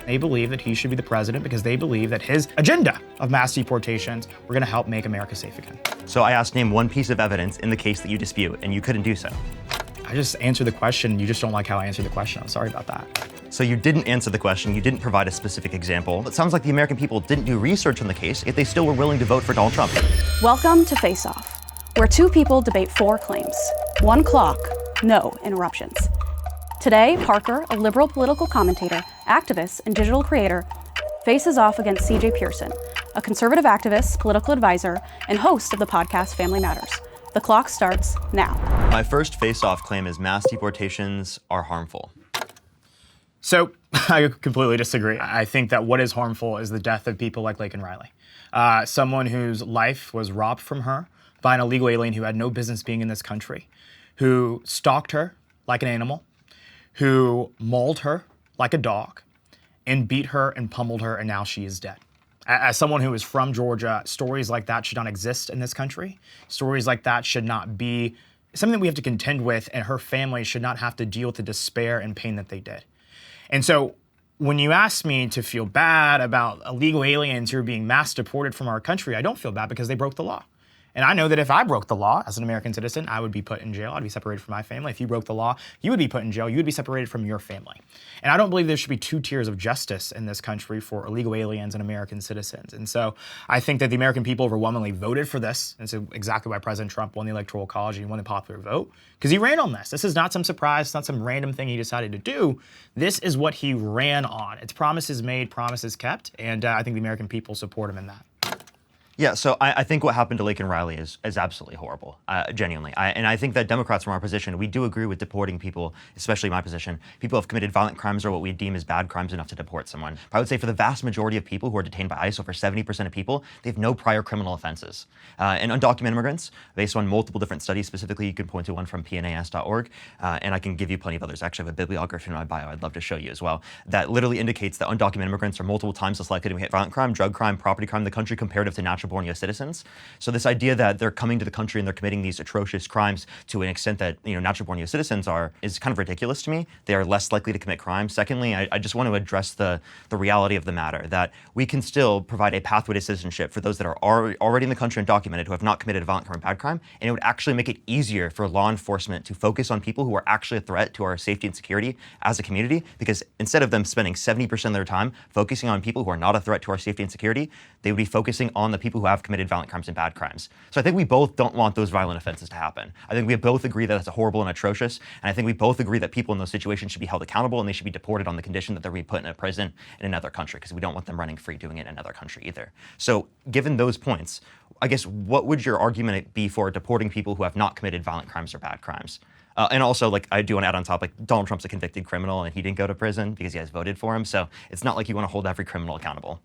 They believe that he should be the president because they believe that his agenda of mass deportations were going to help make America safe again. So I asked, name one piece of evidence in the case that you dispute, and you couldn't do so. I just answered the question. You just don't like how I answered the question. I'm sorry about that. So you didn't answer the question, you didn't provide a specific example. It sounds like the American people didn't do research on the case, yet they still were willing to vote for Donald Trump. Welcome to Faceoff, where two people debate four claims. One clock, no interruptions. Today, Parker, a liberal political commentator, activist, and digital creator, faces off against CJ Pearson, a conservative activist, political advisor, and host of the podcast Family Matters. The clock starts now. My first face-off claim is mass deportations are harmful. So I completely disagree. I think that what is harmful is the death of people like Laken Riley, someone whose life was robbed from her by an illegal alien who had no business being in this country, who stalked her like an animal, who mauled her like a dog, and beat her and pummeled her, and now she is dead. As someone who is from Georgia, stories like that should not exist in this country. Stories like that should not be something that we have to contend with, and her family should not have to deal with the despair and pain that they did. And so when you ask me to feel bad about illegal aliens who are being mass deported from our country, I don't feel bad because they broke the law. And I know that if I broke the law as an American citizen, I would be put in jail. I'd be separated from my family. If you broke the law, you would be put in jail. You would be separated from your family. And I don't believe there should be two tiers of justice in this country for illegal aliens and American citizens. And so I think that the American people overwhelmingly voted for this. And so exactly why President Trump won the Electoral College and he won the popular vote, because he ran on this. This is not some surprise. It's not some random thing he decided to do. This is what he ran on. It's promises made, promises kept. And I think the American people support him in that. Yeah, so I think what happened to Laken Riley is absolutely horrible, genuinely. And I think that Democrats from our position, we do agree with deporting people, especially my position. People who have committed violent crimes or what we deem as bad crimes enough to deport someone. But I would say for the vast majority of people who are detained by ICE, over 70% of people, they have no prior criminal offenses. And undocumented immigrants, based on multiple different studies, specifically you can point to one from pnas.org, and I can give you plenty of others. Actually, I have a bibliography in my bio I'd love to show you as well, that literally indicates that undocumented immigrants are multiple times less likely to commit violent crime, drug crime, property crime in the country comparative to natural born U.S. citizens. So this idea that they're coming to the country and they're committing these atrocious crimes to an extent that natural born U.S. citizens are is kind of ridiculous to me. They are less likely to commit crimes. Secondly, I just want to address the reality of the matter, that we can still provide a pathway to citizenship for those that are already in the country and documented who have not committed a violent crime or bad crime, and it would actually make it easier for law enforcement to focus on people who are actually a threat to our safety and security as a community, because instead of them spending 70% of their time focusing on people who are not a threat to our safety and security, they would be focusing on the people who have committed violent crimes and bad crimes. So I think we both don't want those violent offenses to happen. I think we both agree that that's horrible and atrocious, and I think we both agree that people in those situations should be held accountable and they should be deported on the condition that they're being put in a prison in another country, because we don't want them running free doing it in another country either. So given those points, I guess what would your argument be for deporting people who have not committed violent crimes or bad crimes? And also, I do want to add on top, Donald Trump's a convicted criminal and he didn't go to prison because you guys voted for him. So it's not like you want to hold every criminal accountable.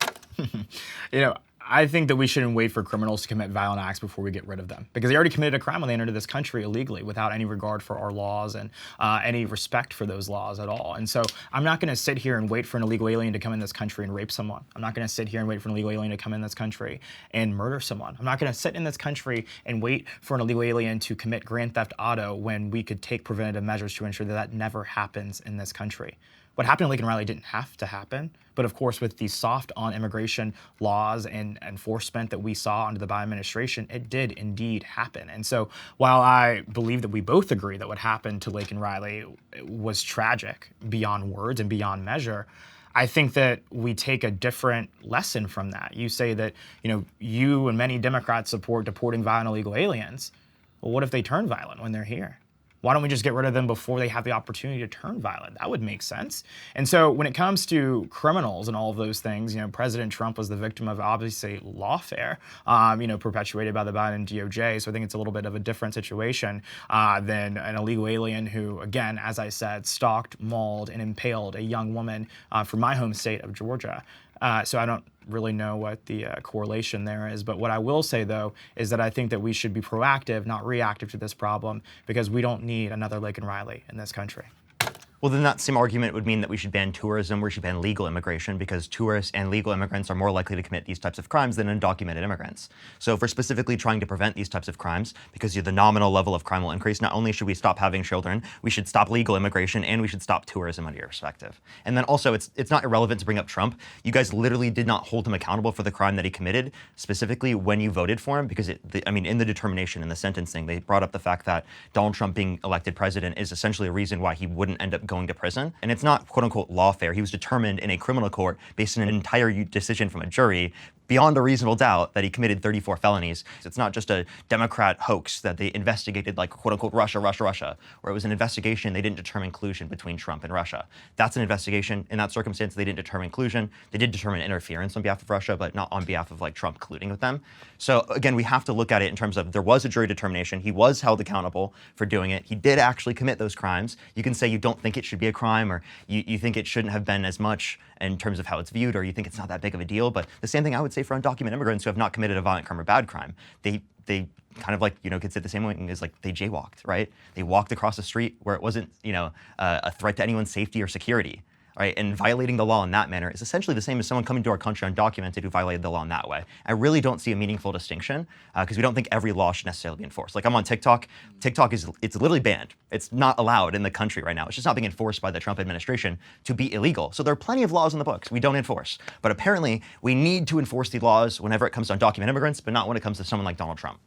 I think that we shouldn't wait for criminals to commit violent acts before we get rid of them, because they already committed a crime when they entered this country illegally without any regard for our laws and any respect for those laws at all. And so I'm not going to sit here and wait for an illegal alien to come in this country and rape someone. I'm not going to sit here and wait for an illegal alien to come in this country and murder someone. I'm not going to sit in this country and wait for an illegal alien to commit grand theft auto when we could take preventative measures to ensure that that never happens in this country. What happened to Laken Riley didn't have to happen, but of course with the soft on immigration laws and enforcement that we saw under the Biden administration, it did indeed happen. And so while I believe that we both agree that what happened to Laken Riley was tragic beyond words and beyond measure, I think that we take a different lesson from that. You say that, you and many Democrats support deporting violent illegal aliens. Well, what if they turn violent when they're here? Why don't we just get rid of them before they have the opportunity to turn violent? That would make sense. And so when it comes to criminals and all of those things, President Trump was the victim of obviously lawfare, perpetuated by the Biden DOJ. So I think it's a little bit of a different situation than an illegal alien who, again, as I said, stalked, mauled, and impaled a young woman from my home state of Georgia. So I don't really know what the correlation there is. But what I will say, though, is that I think that we should be proactive, not reactive to this problem, because we don't need another Laken Riley in this country. Well, then that same argument would mean that we should ban tourism, we should ban legal immigration, because tourists and legal immigrants are more likely to commit these types of crimes than undocumented immigrants. So if we're specifically trying to prevent these types of crimes, because the nominal level of crime will increase, not only should we stop having children, we should stop legal immigration, and we should stop tourism under your perspective. And then also, it's not irrelevant to bring up Trump. You guys literally did not hold him accountable for the crime that he committed, specifically when you voted for him, because in the determination, in the sentencing, they brought up the fact that Donald Trump being elected president is essentially a reason why he wouldn't end up going to prison. And it's not quote unquote lawfare. He was determined in a criminal court based on an entire decision from a jury beyond a reasonable doubt that he committed 34 felonies. It's not just a Democrat hoax that they investigated like quote unquote Russia, where it was an investigation. They didn't determine collusion between Trump and Russia. That's an investigation. In that circumstance, they didn't determine collusion. They did determine interference on behalf of Russia, but not on behalf of like Trump colluding with them. So again, we have to look at it in terms of there was a jury determination. He was held accountable for doing it. He did actually commit those crimes. You can say you don't think it should be a crime, or you think it shouldn't have been as much in terms of how it's viewed, or you think it's not that big of a deal. But the same thing I would say for undocumented immigrants who have not committed a violent crime or bad crime. They kind of like, could say the same way as like they jaywalked, right? They walked across the street where it wasn't, a threat to anyone's safety or security, right? And violating the law in that manner is essentially the same as someone coming to our country undocumented who violated the law in that way. I really don't see a meaningful distinction because we don't think every law should necessarily be enforced. Like I'm on TikTok. TikTok it's literally banned. It's not allowed in the country right now. It's just not being enforced by the Trump administration to be illegal. So there are plenty of laws in the books we don't enforce. But apparently we need to enforce the laws whenever it comes to undocumented immigrants, but not when it comes to someone like Donald Trump.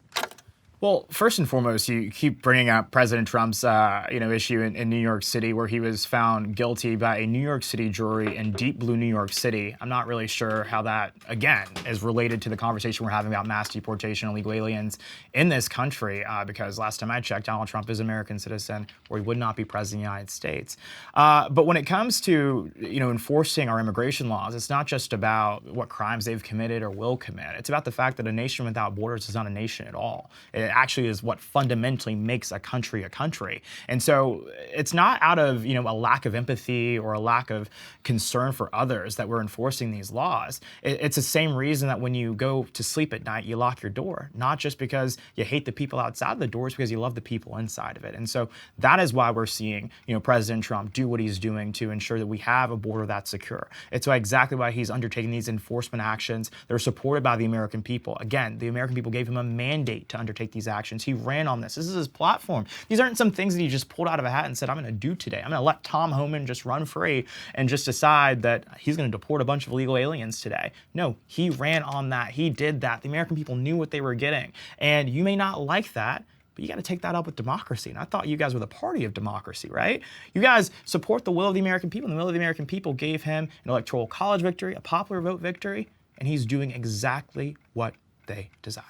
Well, first and foremost, you keep bringing up President Trump's, issue in New York City, where he was found guilty by a New York City jury in deep blue New York City. I'm not really sure how that, again, is related to the conversation we're having about mass deportation and illegal aliens in this country, because last time I checked, Donald Trump is an American citizen, or he would not be president of the United States. But when it comes to, enforcing our immigration laws, it's not just about what crimes they've committed or will commit. It's about the fact that a nation without borders is not a nation at all. It actually is what fundamentally makes a country a country. And so it's not out of, a lack of empathy or a lack of concern for others that we're enforcing these laws. It's the same reason that when you go to sleep at night, you lock your door, not just because you hate the people outside the doors, because you love the people inside of it. And so that is why we're seeing, President Trump do what he's doing to ensure that we have a border that's secure. It's exactly why he's undertaking these enforcement actions. They're supported by the American people. Again, the American people gave him a mandate to undertake these actions. He ran on this. This is his platform. These aren't some things that he just pulled out of a hat and said, I'm going to do today. I'm going to let Tom Homan just run free and just decide that he's going to deport a bunch of illegal aliens today. No, he ran on that. He did that. The American people knew what they were getting. And you may not like that, but you got to take that up with democracy. And I thought you guys were the party of democracy, right? You guys support the will of the American people, and the will of the American people gave him an electoral college victory, a popular vote victory, and he's doing exactly what they desire.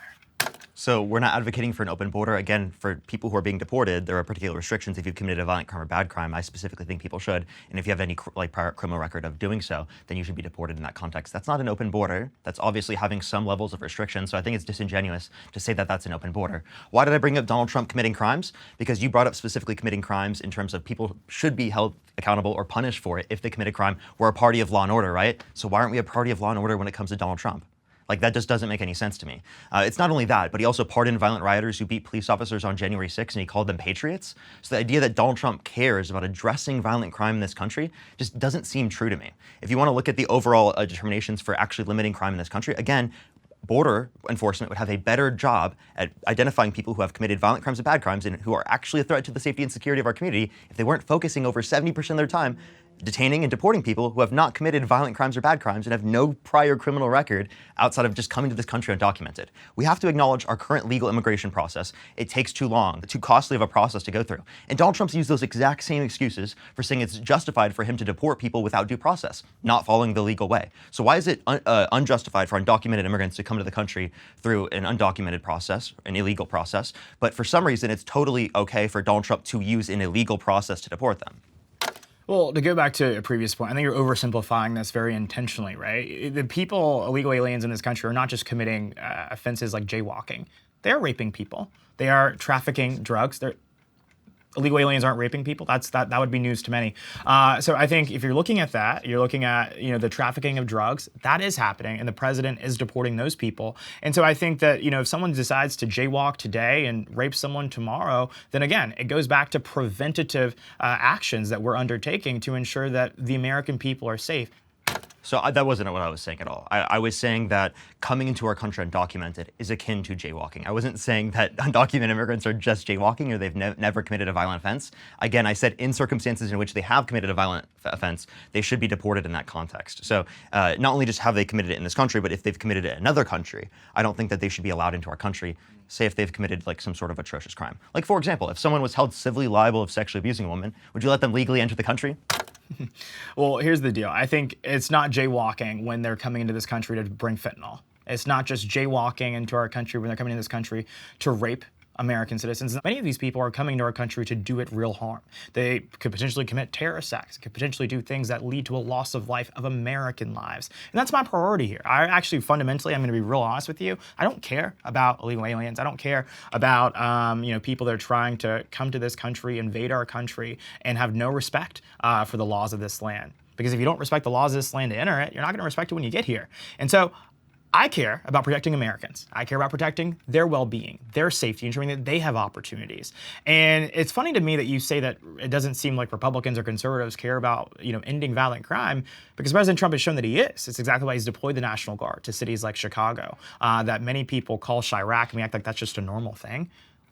So we're not advocating for an open border. Again, for people who are being deported, there are particular restrictions. If you've committed a violent crime or bad crime, I specifically think people should. And if you have any prior criminal record of doing so, then you should be deported in that context. That's not an open border. That's obviously having some levels of restriction. So I think it's disingenuous to say that that's an open border. Why did I bring up Donald Trump committing crimes? Because you brought up specifically committing crimes in terms of people should be held accountable or punished for it if they commit a crime. We're a party of law and order, right? So why aren't we a party of law and order when it comes to Donald Trump? Like, that just doesn't make any sense to me. It's not only that, but he also pardoned violent rioters who beat police officers on January 6th, and he called them patriots. So the idea that Donald Trump cares about addressing violent crime in this country just doesn't seem true to me. If you want to look at the overall determinations for actually limiting crime in this country, again, border enforcement would have a better job at identifying people who have committed violent crimes and bad crimes and who are actually a threat to the safety and security of our community if they weren't focusing over 70% of their time detaining and deporting people who have not committed violent crimes or bad crimes and have no prior criminal record outside of just coming to this country undocumented. We have to acknowledge our current legal immigration process. It takes too long, too costly of a process to go through. And Donald Trump's used those exact same excuses for saying it's justified for him to deport people without due process, not following the legal way. So why is it unjustified for undocumented immigrants to come to the country through an undocumented process, an illegal process, but for some reason it's totally okay for Donald Trump to use an illegal process to deport them? Well, to go back to a previous point, I think you're oversimplifying this very intentionally, right? The people, illegal aliens in this country, are not just committing offenses like jaywalking. They are raping people. They are trafficking drugs. illegal aliens aren't raping people. That would be news to many. So I think if you're looking at that, you're looking at the trafficking of drugs. That is happening, and the president is deporting those people. And so I think that if someone decides to jaywalk today and rape someone tomorrow, then again it goes back to preventative actions that we're undertaking to ensure that the American people are safe. So that wasn't what I was saying at all. I was saying that coming into our country undocumented is akin to jaywalking. I wasn't saying that undocumented immigrants are just jaywalking or they've never committed a violent offense. Again, I said in circumstances in which they have committed a violent offense, they should be deported in that context. So not only just have they committed it in this country, but if they've committed it in another country, I don't think that they should be allowed into our country, say if they've committed like some sort of atrocious crime. Like, for example, if someone was held civilly liable of sexually abusing a woman, would you let them legally enter the country? Well, here's the deal. I think it's not jaywalking when they're coming into this country to bring fentanyl. It's not just jaywalking into our country when they're coming into this country to rape American citizens. Many of these people are coming to our country to do it real harm. They could potentially commit terrorist acts, could potentially do things that lead to a loss of life of American lives. And that's my priority here. I actually fundamentally, I'm going to be real honest with you, I don't care about illegal aliens. I don't care about people that are trying to come to this country, invade our country, and have no respect for the laws of this land. Because if you don't respect the laws of this land to enter it, you're not going to respect it when you get here. And so I care about protecting Americans. I care about protecting their well-being, their safety, ensuring that they have opportunities. And it's funny to me that you say that it doesn't seem like Republicans or conservatives care about, ending violent crime, because President Trump has shown that he is. It's exactly why he's deployed the National Guard to cities like Chicago, that many people call Chirac, and we act like that's just a normal thing.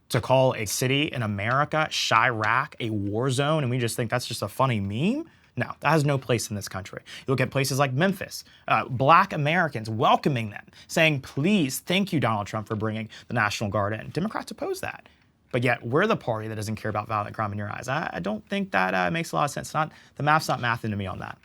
To call a city in America, Chirac, a war zone, and we just think that's just a funny meme. No, that has no place in this country. You look at places like Memphis, Black Americans welcoming them, saying, please, thank you, Donald Trump, for bringing the National Guard in. Democrats oppose that. But yet we're the party that doesn't care about violent crime in your eyes. I don't think that makes a lot of sense. The math's not mathing to me on that.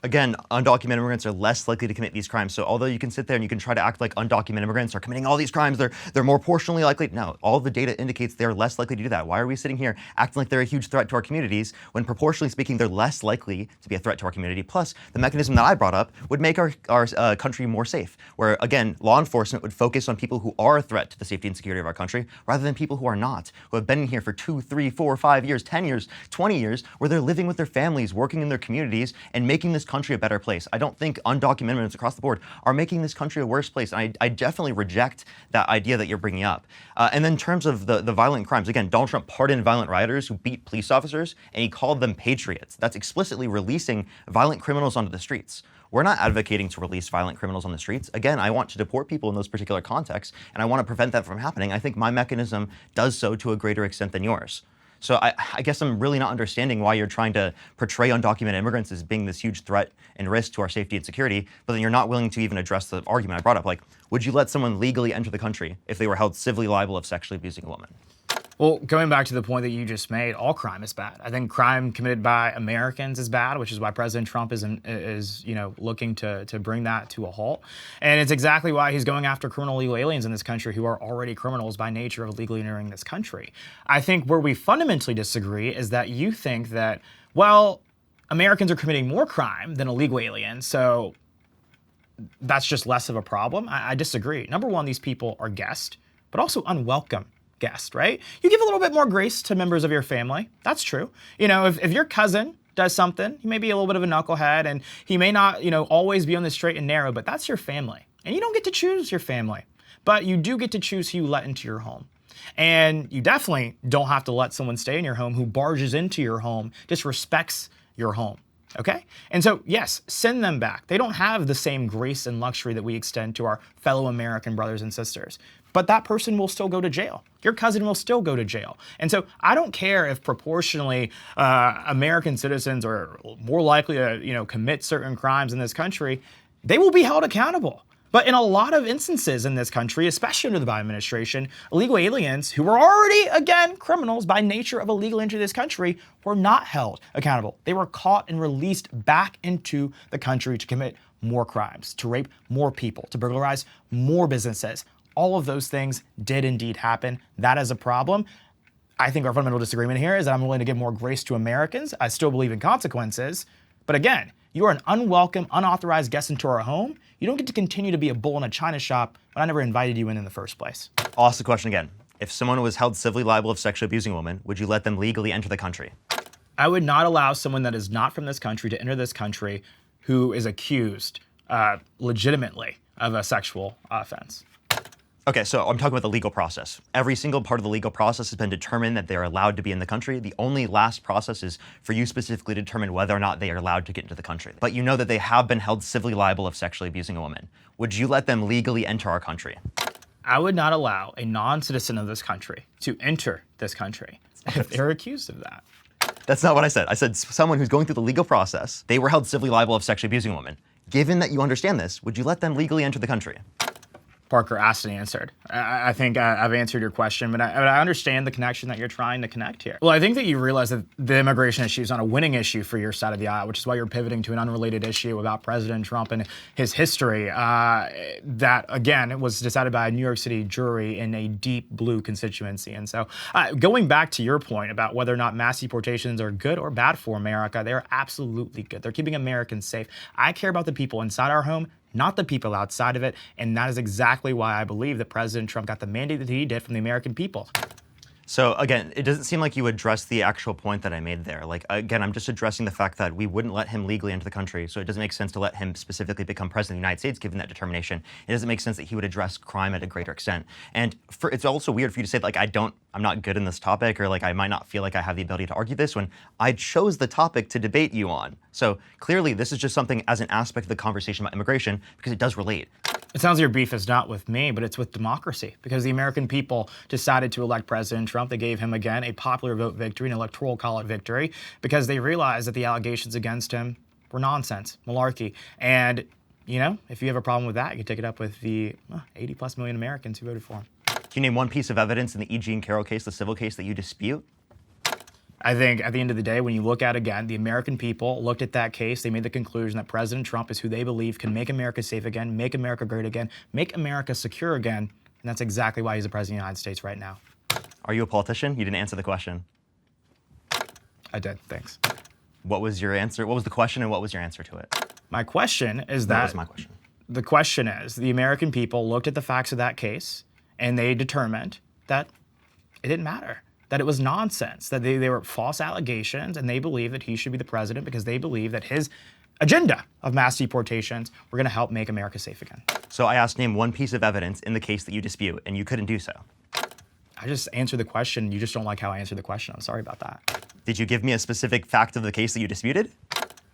Again, undocumented immigrants are less likely to commit these crimes. So although you can sit there and you can try to act like undocumented immigrants are committing all these crimes, they're more proportionally likely. No, all the data indicates they're less likely to do that. Why are we sitting here acting like they're a huge threat to our communities when proportionally speaking, they're less likely to be a threat to our community? Plus, the mechanism that I brought up would make our country more safe, where again, law enforcement would focus on people who are a threat to the safety and security of our country rather than people who are not, who have been in here for 2, 3, 4, 5 years, 10 years, 20 years, where they're living with their families, working in their communities, and making this country a better place. I don't think undocumented immigrants across the board are making this country a worse place. And I definitely reject that idea that you're bringing up. And then in terms of the violent crimes, again, Donald Trump pardoned violent rioters who beat police officers, and he called them patriots. That's explicitly releasing violent criminals onto the streets. We're not advocating to release violent criminals on the streets. Again, I want to deport people in those particular contexts, and I want to prevent that from happening. I think my mechanism does so to a greater extent than yours. So I guess I'm really not understanding why you're trying to portray undocumented immigrants as being this huge threat and risk to our safety and security, but then you're not willing to even address the argument I brought up. Like, would you let someone legally enter the country if they were held civilly liable of sexually abusing a woman? Well, going back to the point that you just made, all crime is bad. I think crime committed by Americans is bad, which is why President Trump is looking to bring that to a halt. And it's exactly why he's going after criminal illegal aliens in this country who are already criminals by nature of illegally entering this country. I think where we fundamentally disagree is that you think that, well, Americans are committing more crime than illegal aliens, so that's just less of a problem. I disagree. Number one, these people are guests, but also unwelcome guest, right? You give a little bit more grace to members of your family. That's true. If your cousin does something, he may be a little bit of a knucklehead and he may not, always be on the straight and narrow, but that's your family. And you don't get to choose your family, but you do get to choose who you let into your home. And you definitely don't have to let someone stay in your home who barges into your home, disrespects your home. Okay? And so, yes, send them back. They don't have the same grace and luxury that we extend to our fellow American brothers and sisters. But that person will still go to jail. Your cousin will still go to jail. And so I don't care if proportionally American citizens are more likely to commit certain crimes in this country. They will be held accountable. But in a lot of instances in this country, especially under the Biden administration, illegal aliens who were already, again, criminals by nature of illegal entry to this country were not held accountable. They were caught and released back into the country to commit more crimes, to rape more people, to burglarize more businesses. All of those things did indeed happen. That is a problem. I think our fundamental disagreement here is that I'm willing to give more grace to Americans. I still believe in consequences. But again, you are an unwelcome, unauthorized guest into our home. You don't get to continue to be a bull in a china shop when I never invited you in the first place. I'll ask the question again. If someone was held civilly liable of sexually abusing a woman, would you let them legally enter the country? I would not allow someone that is not from this country to enter this country who is accused legitimately of a sexual offense. Okay, so I'm talking about the legal process. Every single part of the legal process has been determined that they're allowed to be in the country. The only last process is for you specifically to determine whether or not they are allowed to get into the country. But you know that they have been held civilly liable of sexually abusing a woman. Would you let them legally enter our country? I would not allow a non-citizen of this country to enter this country if they're accused of that. That's not what I said. I said someone who's going through the legal process, they were held civilly liable of sexually abusing a woman. Given that you understand this, would you let them legally enter the country? Parker asked and answered. I think I've answered your question, but I understand the connection that you're trying to connect here. Well, I think that you realize that the immigration issue is not a winning issue for your side of the aisle, which is why you're pivoting to an unrelated issue about President Trump and his history that, again, was decided by a New York City jury in a deep blue constituency. And so going back to your point about whether or not mass deportations are good or bad for America, they're absolutely good. They're keeping Americans safe. I care about the people inside our home, not the people outside of it. And that is exactly why I believe that President Trump got the mandate that he did from the American people. So again, it doesn't seem like you addressed the actual point that I made there. Like, again, I'm just addressing the fact that we wouldn't let him legally into the country, so it doesn't make sense to let him specifically become president of the United States given that determination. It doesn't make sense that he would address crime at a greater extent. And it's also weird for you to say, like, I'm not good in this topic, or like I might not feel like I have the ability to argue this when I chose the topic to debate you on. So clearly this is just something as an aspect of the conversation about immigration because it does relate. It sounds like your beef is not with me, but it's with democracy, because the American people decided to elect President Trump. They gave him, again, a popular vote victory, an electoral college victory, because they realized that the allegations against him were nonsense, malarkey. And, you know, if you have a problem with that, you can take it up with the 80+ million Americans who voted for him. Can you name one piece of evidence in the E. Jean Carroll case, the civil case, that you dispute? I think at the end of the day, when you look at, again, the American people looked at that case, they made the conclusion that President Trump is who they believe can make America safe again, make America great again, make America secure again, and that's exactly why he's the President of the United States right now. Are you a politician? You didn't answer the question. I did, thanks. What was your answer? What was the question and what was your answer to it? My question is that... That was my question. The question is, the American people looked at the facts of that case and they determined that it didn't matter, that it was nonsense, that they were false allegations, and they believe that he should be the president because they believe that his agenda of mass deportations were going to help make America safe again. So I asked, name one piece of evidence in the case that you dispute, and you couldn't do so. I just answered the question. You just don't like how I answered the question. I'm sorry about that. Did you give me a specific fact of the case that you disputed?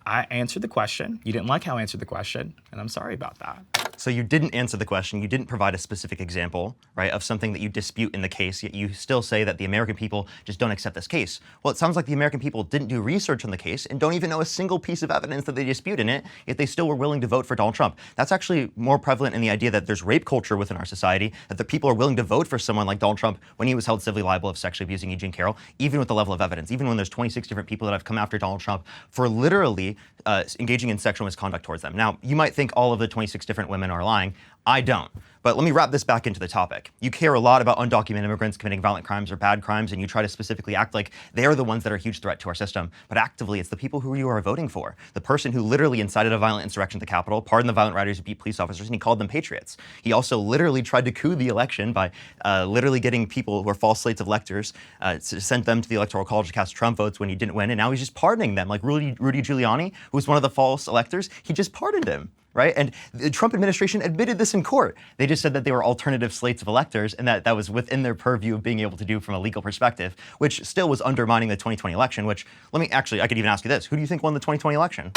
I answered the question. You didn't like how I answered the question, and I'm sorry about that. So you didn't answer the question, you didn't provide a specific example, right, of something that you dispute in the case, yet you still say that the American people just don't accept this case. Well, it sounds like the American people didn't do research on the case and don't even know a single piece of evidence that they dispute in it, yet they still were willing to vote for Donald Trump. That's actually more prevalent in the idea that there's rape culture within our society, that the people are willing to vote for someone like Donald Trump when he was held civilly liable of sexually abusing E. Jean Carroll, even with the level of evidence, even when there's 26 different people that have come after Donald Trump for literally engaging in sexual misconduct towards them. Now, you might think all of the 26 different women are lying. I don't. But let me wrap this back into the topic. You care a lot about undocumented immigrants committing violent crimes or bad crimes, and you try to specifically act like they're the ones that are a huge threat to our system. But actively, it's the people who you are voting for. The person who literally incited a violent insurrection at the Capitol, pardoned the violent rioters who beat police officers, and he called them patriots. He also literally tried to coup the election by literally getting people who are false slates of electors, sent them to the Electoral College to cast Trump votes when he didn't win, and now he's just pardoning them. Like Rudy Giuliani, who was one of the false electors, he just pardoned him. Right? And the Trump administration admitted this in court. They just said that they were alternative slates of electors and that was within their purview of being able to do from a legal perspective, which still was undermining the 2020 election, which, I could even ask you this. Who do you think won the 2020 election?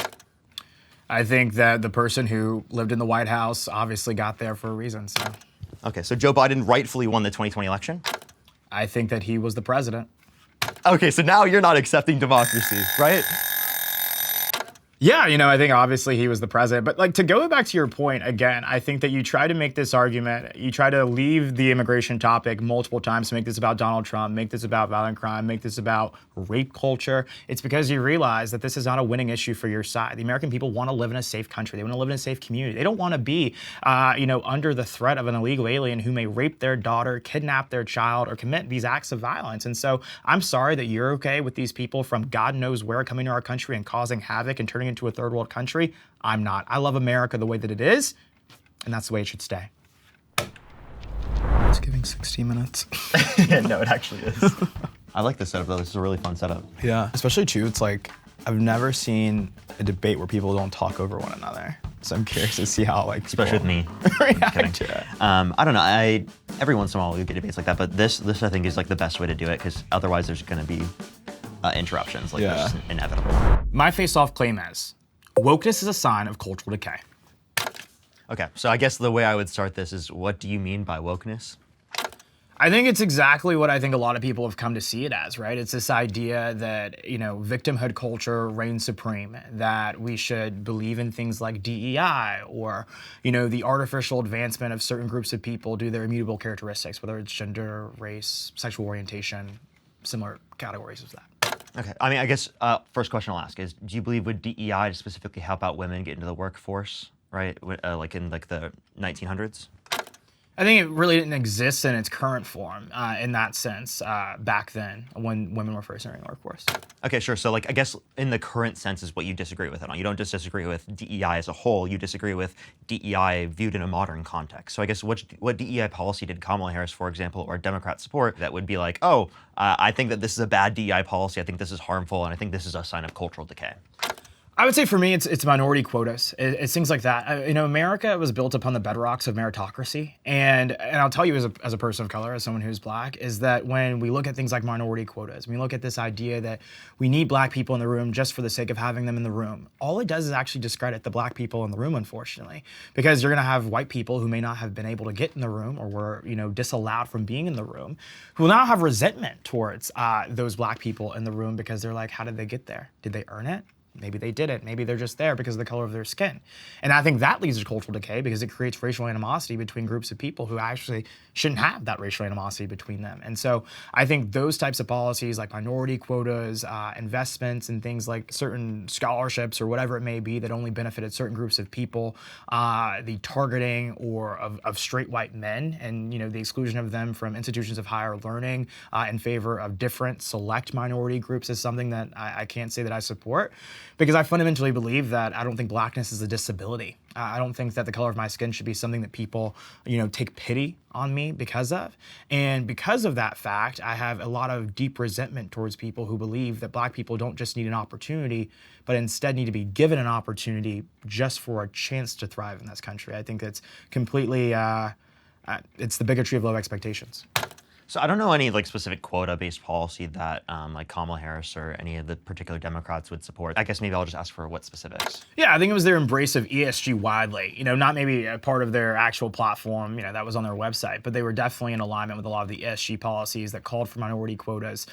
I think that the person who lived in the White House obviously got there for a reason, so. Okay, so Joe Biden rightfully won the 2020 election? I think that he was the president. Okay, so now you're not accepting democracy, right? Yeah, I think obviously he was the president. But like, to go back to your point again, I think that you try to make this argument, you try to leave the immigration topic multiple times to make this about Donald Trump, make this about violent crime, make this about rape culture. It's because you realize that this is not a winning issue for your side. The American people want to live in a safe country. They want to live in a safe community. They don't want to be, under the threat of an illegal alien who may rape their daughter, kidnap their child, or commit these acts of violence. And so I'm sorry that you're okay with these people from God knows where coming to our country and causing havoc and turning into a third world country. I'm not. I love America the way that it is, and that's the way it should stay. It's giving 60 minutes. Yeah, no, it actually is. I like this setup though. This is a really fun setup. Yeah, especially too, it's like, I've never seen a debate where people don't talk over one another. So I'm curious to see how like Especially with me. react to it. I don't know. Every once in a while we get debates like that, but this I think is like the best way to do it because otherwise there's going to be interruptions. Like that's just inevitable. My face-off claim is, wokeness is a sign of cultural decay. Okay, so I guess the way I would start this is, what do you mean by wokeness? I think it's exactly what I think a lot of people have come to see it as, right? It's this idea that, you know, victimhood culture reigns supreme, that we should believe in things like DEI or, you know, the artificial advancement of certain groups of people due to their immutable characteristics, whether it's gender, race, sexual orientation, similar categories of that. Okay, I mean, I guess first question I'll ask is, do you believe would DEI to specifically help out women get into the workforce, right? Like in like the 1900s? I think it really didn't exist in its current form in that sense back then when women were first entering the workforce. Okay, sure. So like, I guess in the current sense is what you disagree with it on. You don't just disagree with DEI as a whole, you disagree with DEI viewed in a modern context. So I guess what DEI policy did Kamala Harris, for example, or Democrats support that would be like, oh, I think that this is a bad DEI policy, I think this is harmful, and I think this is a sign of cultural decay? I would say for me, it's minority quotas. It's things like that. You know, America was built upon the bedrocks of meritocracy, and I'll tell you as a person of color, as someone who's black, is that when we look at things like minority quotas, we look at this idea that we need black people in the room just for the sake of having them in the room. All it does is actually discredit the black people in the room, unfortunately, because you're going to have white people who may not have been able to get in the room or were, you know, disallowed from being in the room, who will now have resentment towards those black people in the room because they're like, how did they get there? Did they earn it? Maybe they didn't. Maybe they're just there because of the color of their skin. And I think that leads to cultural decay because it creates racial animosity between groups of people who actually shouldn't have that racial animosity between them. And so I think those types of policies like minority quotas, investments and things like certain scholarships or whatever it may be that only benefited certain groups of people, the targeting or of straight white men and, you know, the exclusion of them from institutions of higher learning in favor of different select minority groups is something that I can't say that I support. Because I fundamentally believe that I don't think blackness is a disability. I don't think that the color of my skin should be something that people, you know, take pity on me because of. And because of that fact, I have a lot of deep resentment towards people who believe that black people don't just need an opportunity, but instead need to be given an opportunity just for a chance to thrive in this country. I think that's completely, it's the bigotry of low expectations. So I don't know any like specific quota-based policy that like Kamala Harris or any of the particular Democrats would support. I guess maybe I'll just ask for what specifics. Yeah, I think it was their embrace of ESG widely. You know, not maybe a part of their actual platform, you know, that was on their website, but they were definitely in alignment with a lot of the ESG policies that called for minority quotas,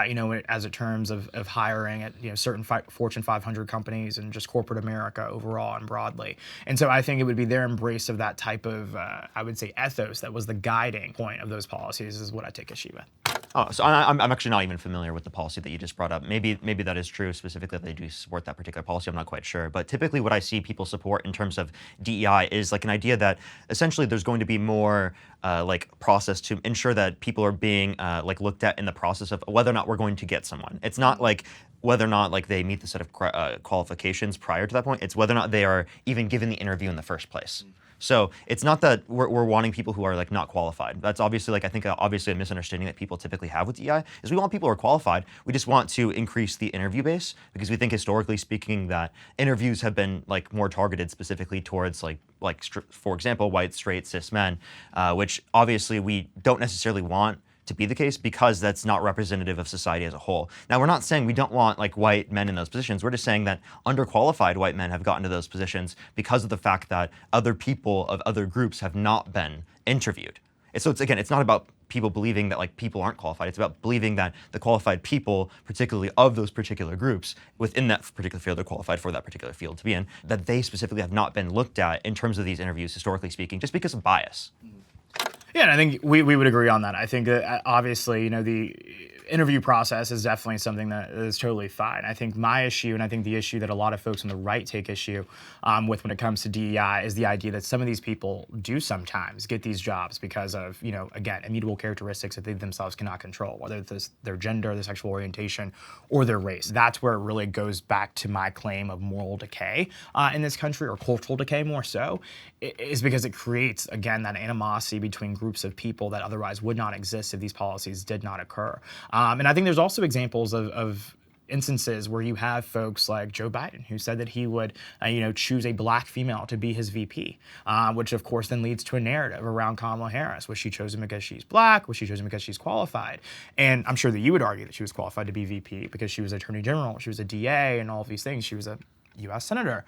you know, as a terms of hiring at, you know, certain Fortune 500 companies and just corporate America overall and broadly. And so I think it would be their embrace of that type of, I would say, ethos that was the guiding point of those policies is what I take issue with. Oh, so I'm actually not even familiar with the policy that you just brought up. Maybe that is true, specifically that they do support that particular policy. I'm not quite sure. But typically what I see people support in terms of DEI is like an idea that essentially there's going to be more like process to ensure that people are being like looked at in the process of whether or not we're going to get someone. It's not like whether or not like they meet the set of qualifications prior to that point. It's whether or not they are even given the interview in the first place. So it's not that we're wanting people who are like not qualified. That's obviously like I think obviously a misunderstanding that people typically have with DEI is we want people who are qualified. We just want to increase the interview base because we think historically speaking that interviews have been like more targeted specifically towards like for example white straight cis men, which obviously we don't necessarily want to be the case because that's not representative of society as a whole. Now, we're not saying we don't want like white men in those positions. We're just saying that underqualified white men have gotten to those positions because of the fact that other people of other groups have not been interviewed. So it's again, it's not about people believing that like people aren't qualified. It's about believing that the qualified people, particularly of those particular groups within that particular field, are qualified for that particular field to be in, that they specifically have not been looked at in terms of these interviews, historically speaking, just because of bias. Yeah, and I think we would agree on that. I think that obviously, you know, interview process is definitely something that is totally fine. I think my issue, and I think the issue that a lot of folks on the right take issue with when it comes to DEI, is the idea that some of these people do sometimes get these jobs because of, again, immutable characteristics that they themselves cannot control, whether it's their gender, their sexual orientation, or their race. That's where it really goes back to my claim of moral decay in this country, or cultural decay more so, is because it creates, again, that animosity between groups of people that otherwise would not exist if these policies did not occur. And I think there's also examples of instances where you have folks like Joe Biden, who said that he would, choose a black female to be his VP, which of course then leads to a narrative around Kamala Harris. Was she chosen because she's black? Was she chosen because she's qualified? And I'm sure that you would argue that she was qualified to be VP because she was Attorney General, she was a DA, and all of these things. She was a U.S. Senator.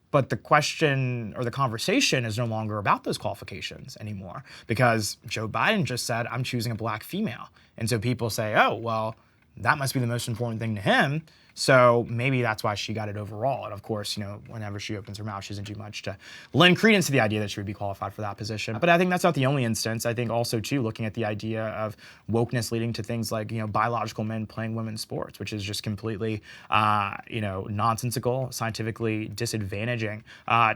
But the question or the conversation is no longer about those qualifications anymore, because Joe Biden just said, I'm choosing a black female. And so people say, oh, well, that must be the most important thing to him. So maybe that's why she got it overall. And of course, whenever she opens her mouth, she doesn't do much to lend credence to the idea that she would be qualified for that position. But I think that's not the only instance. I think also, too, looking at the idea of wokeness leading to things like, biological men playing women's sports, which is just completely, nonsensical, scientifically disadvantaging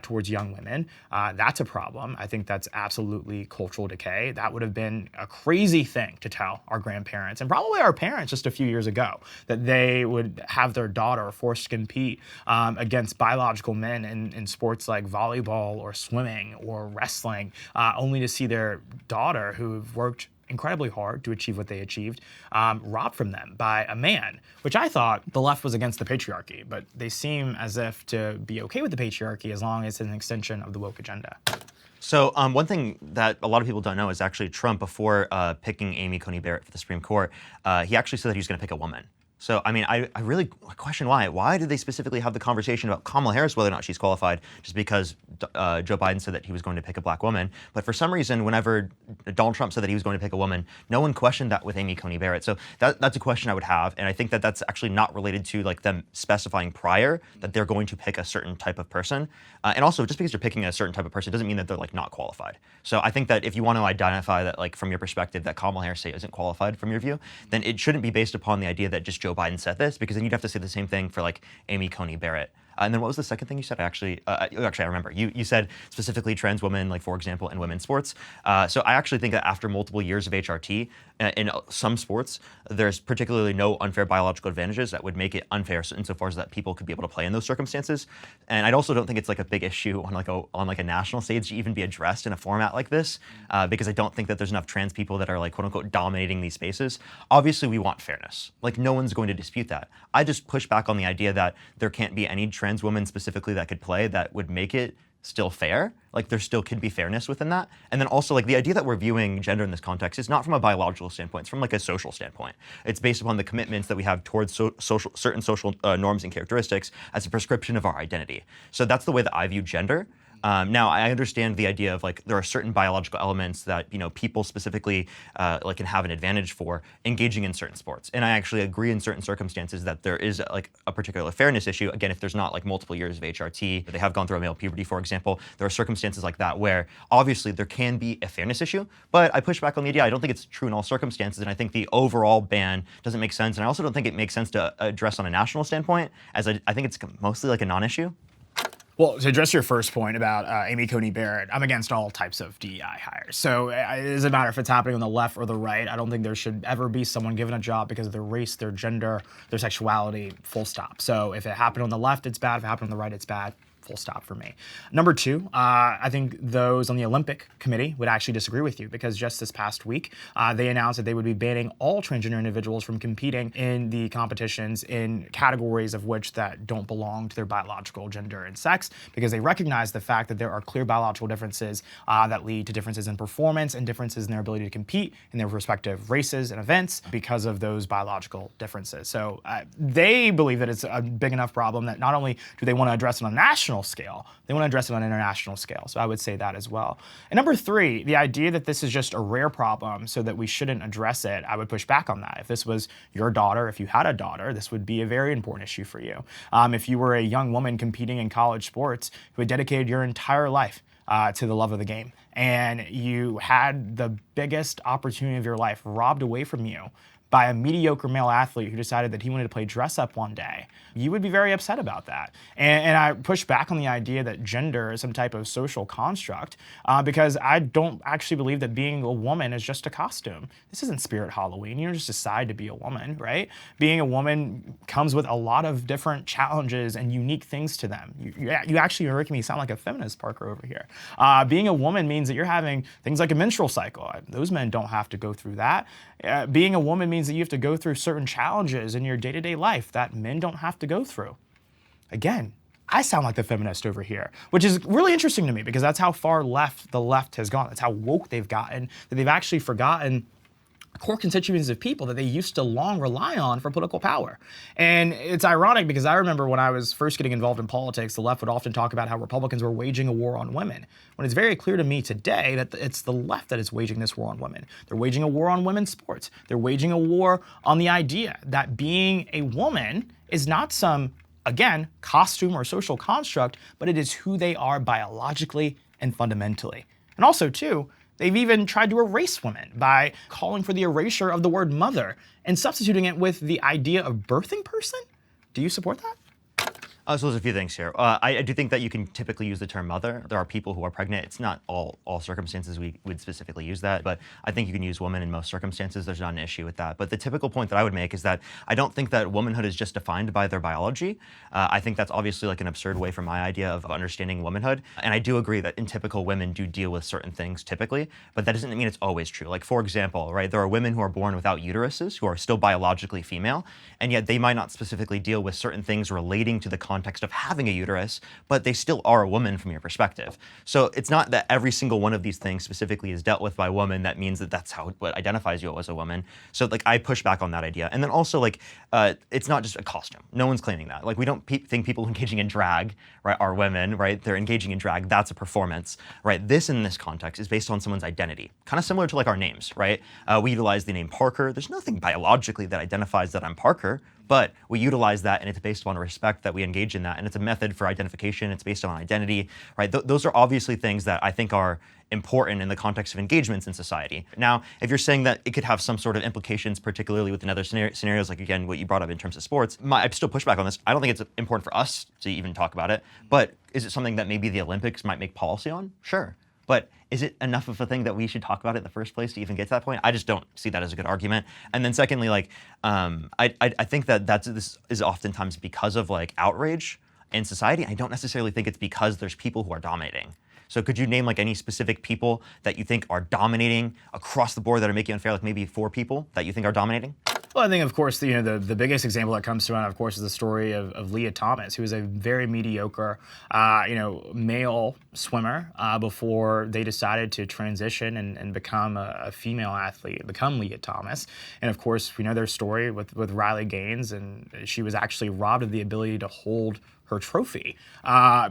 towards young women. That's a problem. I think that's absolutely cultural decay. That would have been a crazy thing to tell our grandparents and probably our parents just a few years ago, that they would have their daughter forced to compete against biological men in sports like volleyball or swimming or wrestling, only to see their daughter, who've worked incredibly hard to achieve what they achieved, robbed from them by a man, which I thought the left was against the patriarchy, but they seem as if to be okay with the patriarchy as long as it's an extension of the woke agenda. So one thing that a lot of people don't know is actually Trump, before picking Amy Coney Barrett for the Supreme Court, he actually said that he was going to pick a woman. So, I mean, I really question why. Why did they specifically have the conversation about Kamala Harris, whether or not she's qualified, just because Joe Biden said that he was going to pick a black woman? But for some reason, whenever Donald Trump said that he was going to pick a woman, no one questioned that with Amy Coney Barrett. So that's a question I would have. And I think that that's actually not related to like them specifying prior that they're going to pick a certain type of person. And also, just because you're picking a certain type of person doesn't mean that they're like not qualified. So I think that if you want to identify that, like from your perspective, that Kamala Harris say isn't qualified from your view, then it shouldn't be based upon the idea that just Joe Biden said this, because then you'd have to say the same thing for like Amy Coney Barrett. And then what was the second thing you said? Actually, I remember. You said specifically trans women, like for example, in women's sports. So I actually think that after multiple years of HRT, in some sports, there's particularly no unfair biological advantages that would make it unfair insofar as that people could be able to play in those circumstances. And I also don't think it's like a big issue on like a national stage to even be addressed in a format like this, because I don't think that there's enough trans people that are like quote unquote dominating these spaces. Obviously, we want fairness. Like no one's going to dispute that. I just push back on the idea that there can't be any trans women specifically that could play that would make it still fair. Like there still could be fairness within that. And then also like the idea that we're viewing gender in this context is not from a biological standpoint, it's from like a social standpoint. It's based upon the commitments that we have towards certain social norms and characteristics as a prescription of our identity. So that's the way that I view gender. Now, I understand the idea of like there are certain biological elements that people specifically like can have an advantage for engaging in certain sports, and I actually agree in certain circumstances that there is like a particular fairness issue. Again, if there's not like multiple years of HRT, they have gone through a male puberty, for example, there are circumstances like that where obviously there can be a fairness issue. But I push back on the idea. I don't think it's true in all circumstances, and I think the overall ban doesn't make sense. And I also don't think it makes sense to address on a national standpoint, as I think it's mostly like a non-issue. Well, to address your first point about Amy Coney Barrett, I'm against all types of DEI hires. So it doesn't matter if it's happening on the left or the right. I don't think there should ever be someone given a job because of their race, their gender, their sexuality, full stop. So if it happened on the left, it's bad. If it happened on the right, it's bad. Full stop for me. Number two, I think those on the Olympic Committee would actually disagree with you, because just this past week, they announced that they would be banning all transgender individuals from competing in the competitions in categories of which that don't belong to their biological gender and sex, because they recognize the fact that there are clear biological differences that lead to differences in performance and differences in their ability to compete in their respective races and events because of those biological differences. So they believe that it's a big enough problem that not only do they want to address it on a national scale, they want to address it on an international scale. So I would say that as well. And number three, the idea that this is just a rare problem so that we shouldn't address it, I would push back on that. If this was your daughter, if you had a daughter, this would be a very important issue for you. If you were a young woman competing in college sports who had dedicated your entire life to the love of the game, and you had the biggest opportunity of your life robbed away from you by a mediocre male athlete who decided that he wanted to play dress up one day, you would be very upset about that. And I push back on the idea that gender is some type of social construct because I don't actually believe that being a woman is just a costume. This isn't Spirit Halloween. You don't just decide to be a woman, right? Being a woman comes with a lot of different challenges and unique things to them. You actually are making me sound like a feminist, Parker, over here. Being a woman means that you're having things like a menstrual cycle. Those men don't have to go through that. Being a woman means that you have to go through certain challenges in your day-to-day life that men don't have to go through. Again, I sound like the feminist over here, which is really interesting to me because that's how far left the left has gone. That's how woke they've gotten, that they've actually forgotten core constituents of people that they used to long rely on for political power. And it's ironic because I remember when I was first getting involved in politics, the left would often talk about how Republicans were waging a war on women, when it's very clear to me today that it's the left that is waging this war on women. They're waging a war on women's sports. They're waging a war on the idea that being a woman is not some, again, costume or social construct, but it is who they are biologically and fundamentally. And also, too, they've even tried to erase women by calling for the erasure of the word mother and substituting it with the idea of birthing person. Do you support that? So there's a few things here. I do think that you can typically use the term mother. There are people who are pregnant. It's not all circumstances we would specifically use that, but I think you can use woman in most circumstances. There's not an issue with that. But the typical point that I would make is that I don't think that womanhood is just defined by their biology. I think that's obviously like an absurd way from my idea of understanding womanhood. And I do agree that in typical women do deal with certain things typically, but that doesn't mean it's always true. Like for example, right, there are women who are born without uteruses who are still biologically female, and yet they might not specifically deal with certain things relating to the context of having a uterus, but they still are a woman from your perspective. So it's not that every single one of these things specifically is dealt with by a woman. That means that that's how what identifies you as a woman. So like I push back on that idea. And then also like it's not just a costume. No one's claiming that. Like we don't think people engaging in drag, right, are women, right? They're engaging in drag. That's a performance, right? This in this context is based on someone's identity, kind of similar to like our names, right? We utilize the name Parker. There's nothing biologically that identifies that I'm Parker, but we utilize that and it's based on respect that we engage in that. And it's a method for identification. It's based on identity, right? Those are obviously things that I think are important in the context of engagements in society. Now, if you're saying that it could have some sort of implications, particularly within other scenarios, like again, what you brought up in terms of sports, I still push back on this. I don't think it's important for us to even talk about it, but is it something that maybe the Olympics might make policy on? Sure. But is it enough of a thing that we should talk about it in the first place to even get to that point? I just don't see that as a good argument. And then secondly, like, I think that this is oftentimes because of like outrage in society. I don't necessarily think it's because there's people who are dominating. So could you name like any specific people that you think are dominating across the board that are making it unfair, like maybe 4 people that you think are dominating? Well, I think, of course, the biggest example that comes to mind, of course, is the story of Leah Thomas, who was a very mediocre, male swimmer before they decided to transition and become a female athlete, become Leah Thomas. And of course, we know their story with Riley Gaines, and she was actually robbed of the ability to hold her trophy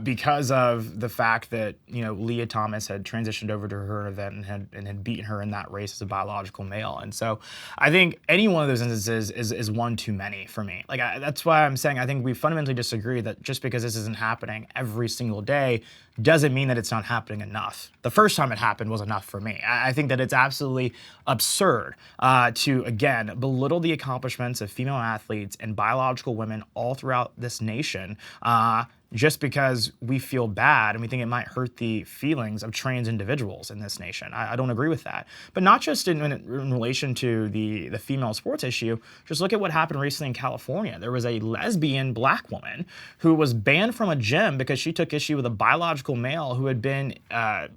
because of the fact that Leah Thomas had transitioned over to her event and had beaten her in that race as a biological male. And so I think any one of those instances is one too many for me. Like that's why I'm saying I think we fundamentally disagree that just because this isn't happening every single day doesn't mean that it's not happening enough. The first time it happened was enough for me. I think that it's absolutely absurd to, again, belittle the accomplishments of female athletes and biological women all throughout this nation just because we feel bad and we think it might hurt the feelings of trans individuals in this nation. I don't agree with that. But not just in relation to the female sports issue, just look at what happened recently in California. There was a lesbian black woman who was banned from a gym because she took issue with a biological male who had been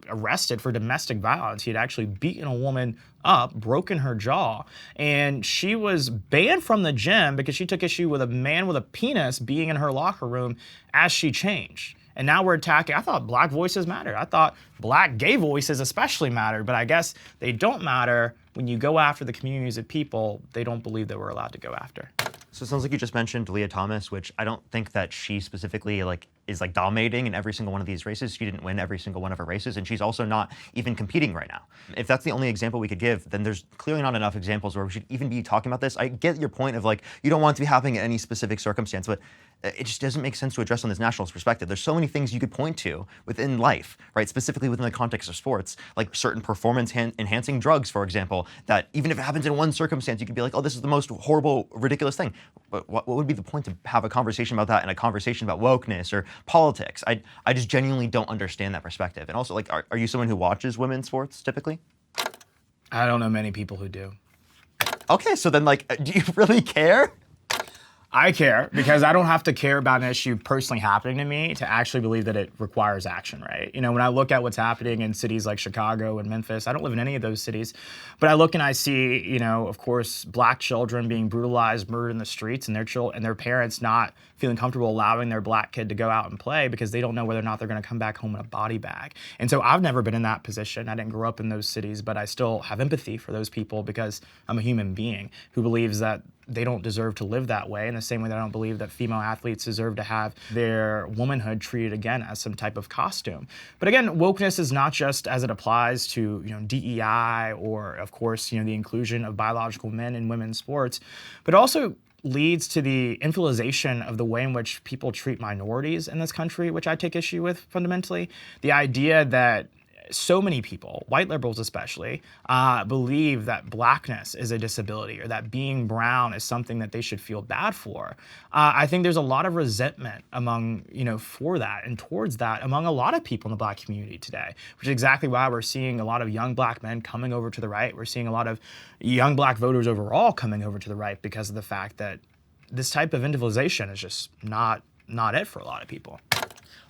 arrested for domestic violence. He had actually beaten a woman up, broken her jaw, and she was banned from the gym because she took issue with a man with a penis being in her locker room as she changed. And now we're attacking. I thought black voices mattered. I thought black gay voices especially mattered, but I guess they don't matter when you go after the communities of people they don't believe that we're allowed to go after. So it sounds like you just mentioned Leah Thomas, which I don't think that she specifically like is like dominating in every single one of these races. She didn't win every single one of her races, and she's also not even competing right now. If that's the only example we could give, then there's clearly not enough examples where we should even be talking about this. I get your point of like, you don't want it to be happening in any specific circumstance, but it just doesn't make sense to address on this nationalist perspective. There's so many things you could point to within life, right? Specifically within the context of sports, like certain performance enhancing drugs, for example, that even if it happens in one circumstance, you could be like, oh, this is the most horrible, ridiculous thing. But what would be the point to have a conversation about that and a conversation about wokeness or politics? I just genuinely don't understand that perspective. And also, like, are you someone who watches women's sports typically? I don't know many people who do. Okay, so then, like, do you really care? I care because I don't have to care about an issue personally happening to me to actually believe that it requires action, right? You know, when I look at what's happening in cities like Chicago and Memphis, I don't live in any of those cities, but I look and I see, you know, of course, black children being brutalized, murdered in the streets, and their parents not feeling comfortable allowing their black kid to go out and play because they don't know whether or not they're going to come back home in a body bag. And so I've never been in that position. I didn't grow up in those cities, but I still have empathy for those people because I'm a human being who believes that they don't deserve to live that way in the same way that I don't believe that female athletes deserve to have their womanhood treated again as some type of costume. But again, wokeness is not just as it applies to, you know, DEI or, of course, you know, the inclusion of biological men in women's sports, but also leads to the infantilization of the way in which people treat minorities in this country, which I take issue with fundamentally. The idea that so many people, white liberals especially, believe that blackness is a disability or that being brown is something that they should feel bad for. I think there's a lot of resentment among, you know, for that and towards that among a lot of people in the black community today, which is exactly why we're seeing a lot of young black men coming over to the right. We're seeing a lot of young black voters overall coming over to the right because of the fact that this type of infantilization is just not it for a lot of people.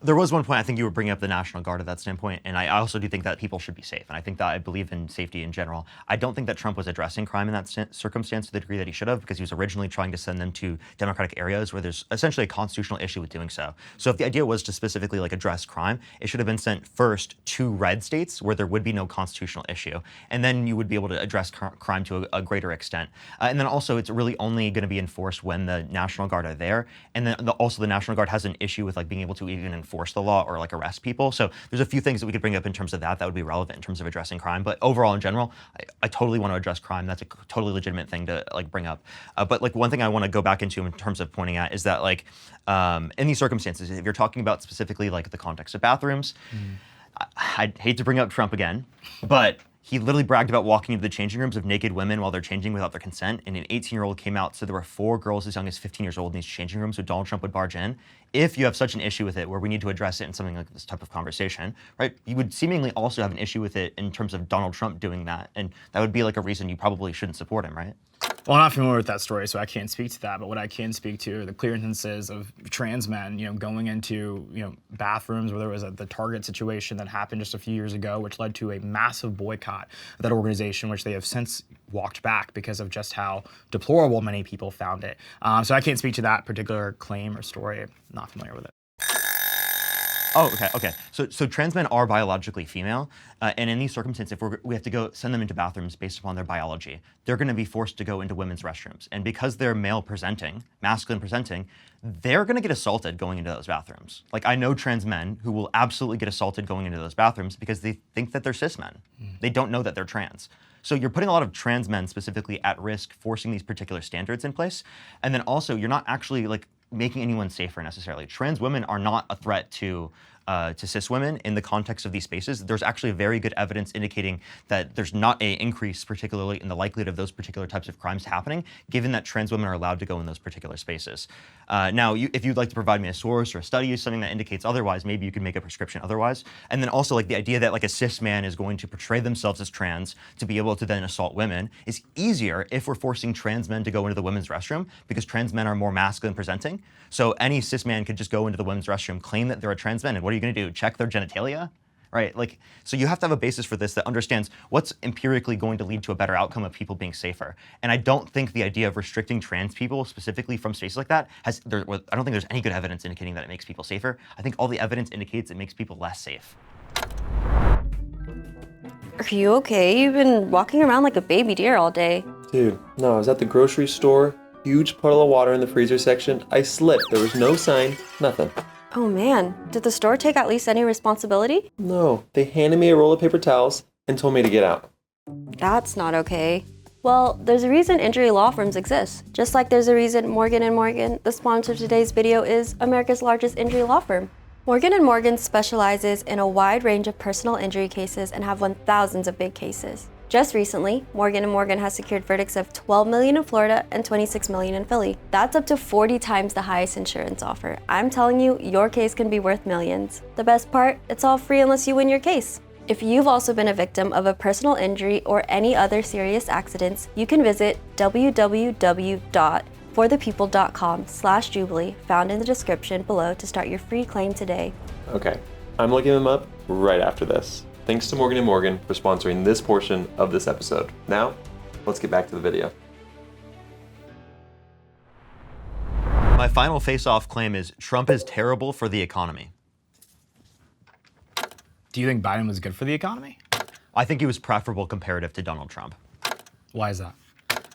There was one point, I think you were bringing up the National Guard at that standpoint, and I also do think that people should be safe, and I think that I believe in safety in general. I don't think that Trump was addressing crime in that circumstance to the degree that he should have, because he was originally trying to send them to Democratic areas where there's essentially a constitutional issue with doing so. So if the idea was to specifically like address crime, it should have been sent first to red states where there would be no constitutional issue, and then you would be able to address crime to a greater extent. And then also, it's really only going to be enforced when the National Guard are there, and then also the National Guard has an issue with like being able to even enforce the law or like arrest people. So there's a few things that we could bring up in terms of that would be relevant in terms of addressing crime. But overall, in general, I totally want to address crime. That's a totally legitimate thing to like bring up. But like one thing I want to go back into in terms of pointing at is that like in these circumstances, if you're talking about specifically like the context of bathrooms, I'd hate to bring up Trump again, but he literally bragged about walking into the changing rooms of naked women while they're changing without their consent, and an 18-year-old came out, so there were 4 girls as young as 15 years old in these changing rooms, so Donald Trump would barge in. If you have such an issue with it where we need to address it in something like this type of conversation, right, you would seemingly also have an issue with it in terms of Donald Trump doing that, and that would be like a reason you probably shouldn't support him, right? Well, I'm not familiar with that story, so I can't speak to that. But what I can speak to are the clear instances of trans men, you know, going into, you know, bathrooms where there was the Target situation that happened just a few years ago, which led to a massive boycott of that organization, which they have since walked back because of just how deplorable many people found it. So I can't speak to that particular claim or story. I'm not familiar with it. Oh, okay. So trans men are biologically female, and in these circumstances, if we have to go send them into bathrooms based upon their biology, they're going to be forced to go into women's restrooms. And because they're male presenting, masculine presenting, they're going to get assaulted going into those bathrooms. Like I know trans men who will absolutely get assaulted going into those bathrooms because they think that they're cis men. They don't know that they're trans. So you're putting a lot of trans men specifically at risk, forcing these particular standards in place. And then also, you're not actually like making anyone safer necessarily. Trans women are not a threat to cis women in the context of these spaces. There's actually very good evidence indicating that there's not an increase particularly in the likelihood of those particular types of crimes happening, given that trans women are allowed to go in those particular spaces. Now, if you'd like to provide me a source or a study or something that indicates otherwise, maybe you could make a prescription otherwise. And then also like the idea that like a cis man is going to portray themselves as trans to be able to then assault women is easier if we're forcing trans men to go into the women's restroom because trans men are more masculine presenting. So any cis man could just go into the women's restroom, claim that they're a trans man, and what are you going to do? Check their genitalia? Right? Like, so you have to have a basis for this that understands what's empirically going to lead to a better outcome of people being safer. And I don't think the idea of restricting trans people specifically from spaces like that I don't think there's any good evidence indicating that it makes people safer. I think all the evidence indicates it makes people less safe. Are you okay? You've been walking around like a baby deer all day. Dude, no, I was at the grocery store, huge puddle of water in the freezer section. I slipped. There was no sign, nothing. Oh man, did the store take at least any responsibility? No, they handed me a roll of paper towels and told me to get out. That's not okay. Well, there's a reason injury law firms exist. Just like there's a reason Morgan & Morgan, the sponsor of today's video, is America's largest injury law firm. Morgan & Morgan specializes in a wide range of personal injury cases and have won thousands of big cases. Just recently, Morgan & Morgan has secured verdicts of $12 million in Florida and $26 million in Philly. That's up to 40 times the highest insurance offer. I'm telling you, your case can be worth millions. The best part, it's all free unless you win your case. If you've also been a victim of a personal injury or any other serious accidents, you can visit www.forthepeople.com/Jubilee, found in the description below, to start your free claim today. Okay, I'm looking them up right after this. Thanks to Morgan & Morgan for sponsoring this portion of this episode. Now, let's get back to the video. My final face-off claim is Trump is terrible for the economy. Do you think Biden was good for the economy? I think he was preferable comparative to Donald Trump. Why is that?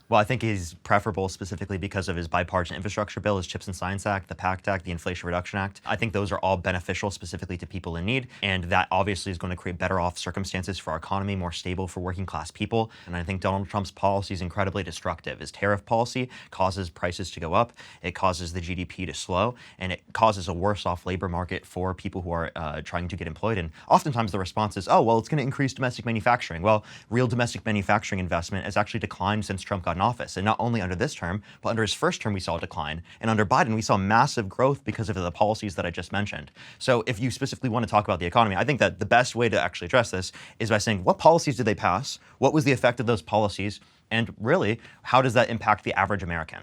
Well, I think he's preferable specifically because of his bipartisan infrastructure bill, his CHIPS and Science Act, the PACT Act, the Inflation Reduction Act. I think those are all beneficial specifically to people in need, and that obviously is going to create better off circumstances for our economy, more stable for working class people. And I think Donald Trump's policy is incredibly destructive. His tariff policy causes prices to go up, it causes the GDP to slow, and it causes a worse off labor market for people who are trying to get employed. And oftentimes the response is, oh, well, it's going to increase domestic manufacturing. Well, real domestic manufacturing investment has actually declined since Trump got in office. And not only under this term, but under his first term, we saw a decline. And under Biden, we saw massive growth because of the policies that I just mentioned. So if you specifically want to talk about the economy, I think that the best way to actually address this is by saying, what policies did they pass? What was the effect of those policies? And really, how does that impact the average American?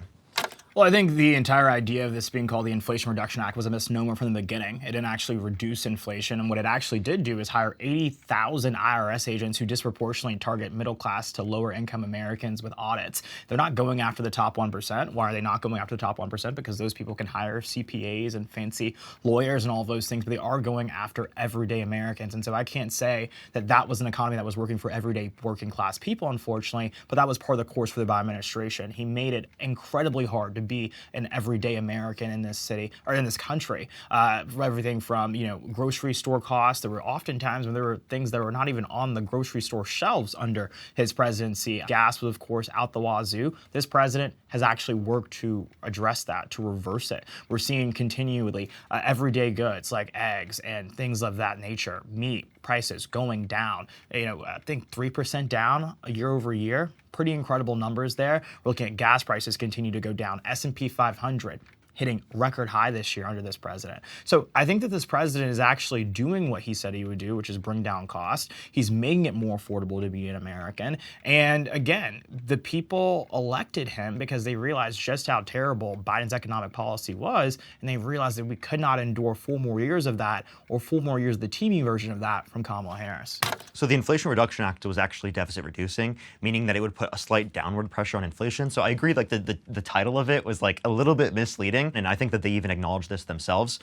Well, I think the entire idea of this being called the Inflation Reduction Act was a misnomer from the beginning. It didn't actually reduce inflation, and what it actually did do is hire 80,000 IRS agents who disproportionately target middle class to lower income Americans with audits. They're not going after the top 1%. Why are they not going after the top 1%? Because those people can hire CPAs and fancy lawyers and all of those things, but they are going after everyday Americans. And so I can't say that that was an economy that was working for everyday working class people, unfortunately, but that was part of the course for the Biden administration. He made it incredibly hard to be an everyday American in this city or in this country. Everything from, grocery store costs. There were often times when there were things that were not even on the grocery store shelves under his presidency. Gas was, of course, out the wazoo. This president has actually worked to address that, to reverse it. We're seeing continually everyday goods like eggs and things of that nature, meat prices going down. I think 3% down year over year. Pretty incredible numbers there. We're looking at gas prices continue to go down. S&P 500 hitting record high this year under this president. So I think that this president is actually doing what he said he would do, which is bring down costs. He's making it more affordable to be an American. And again, the people elected him because they realized just how terrible Biden's economic policy was, and they realized that we could not endure 4 more years of that or 4 more years of the TV version of that from Kamala Harris. So the Inflation Reduction Act was actually deficit reducing, meaning that it would put a slight downward pressure on inflation. So I agree, like the title of it was like a little bit misleading. And I think that they even acknowledged this themselves.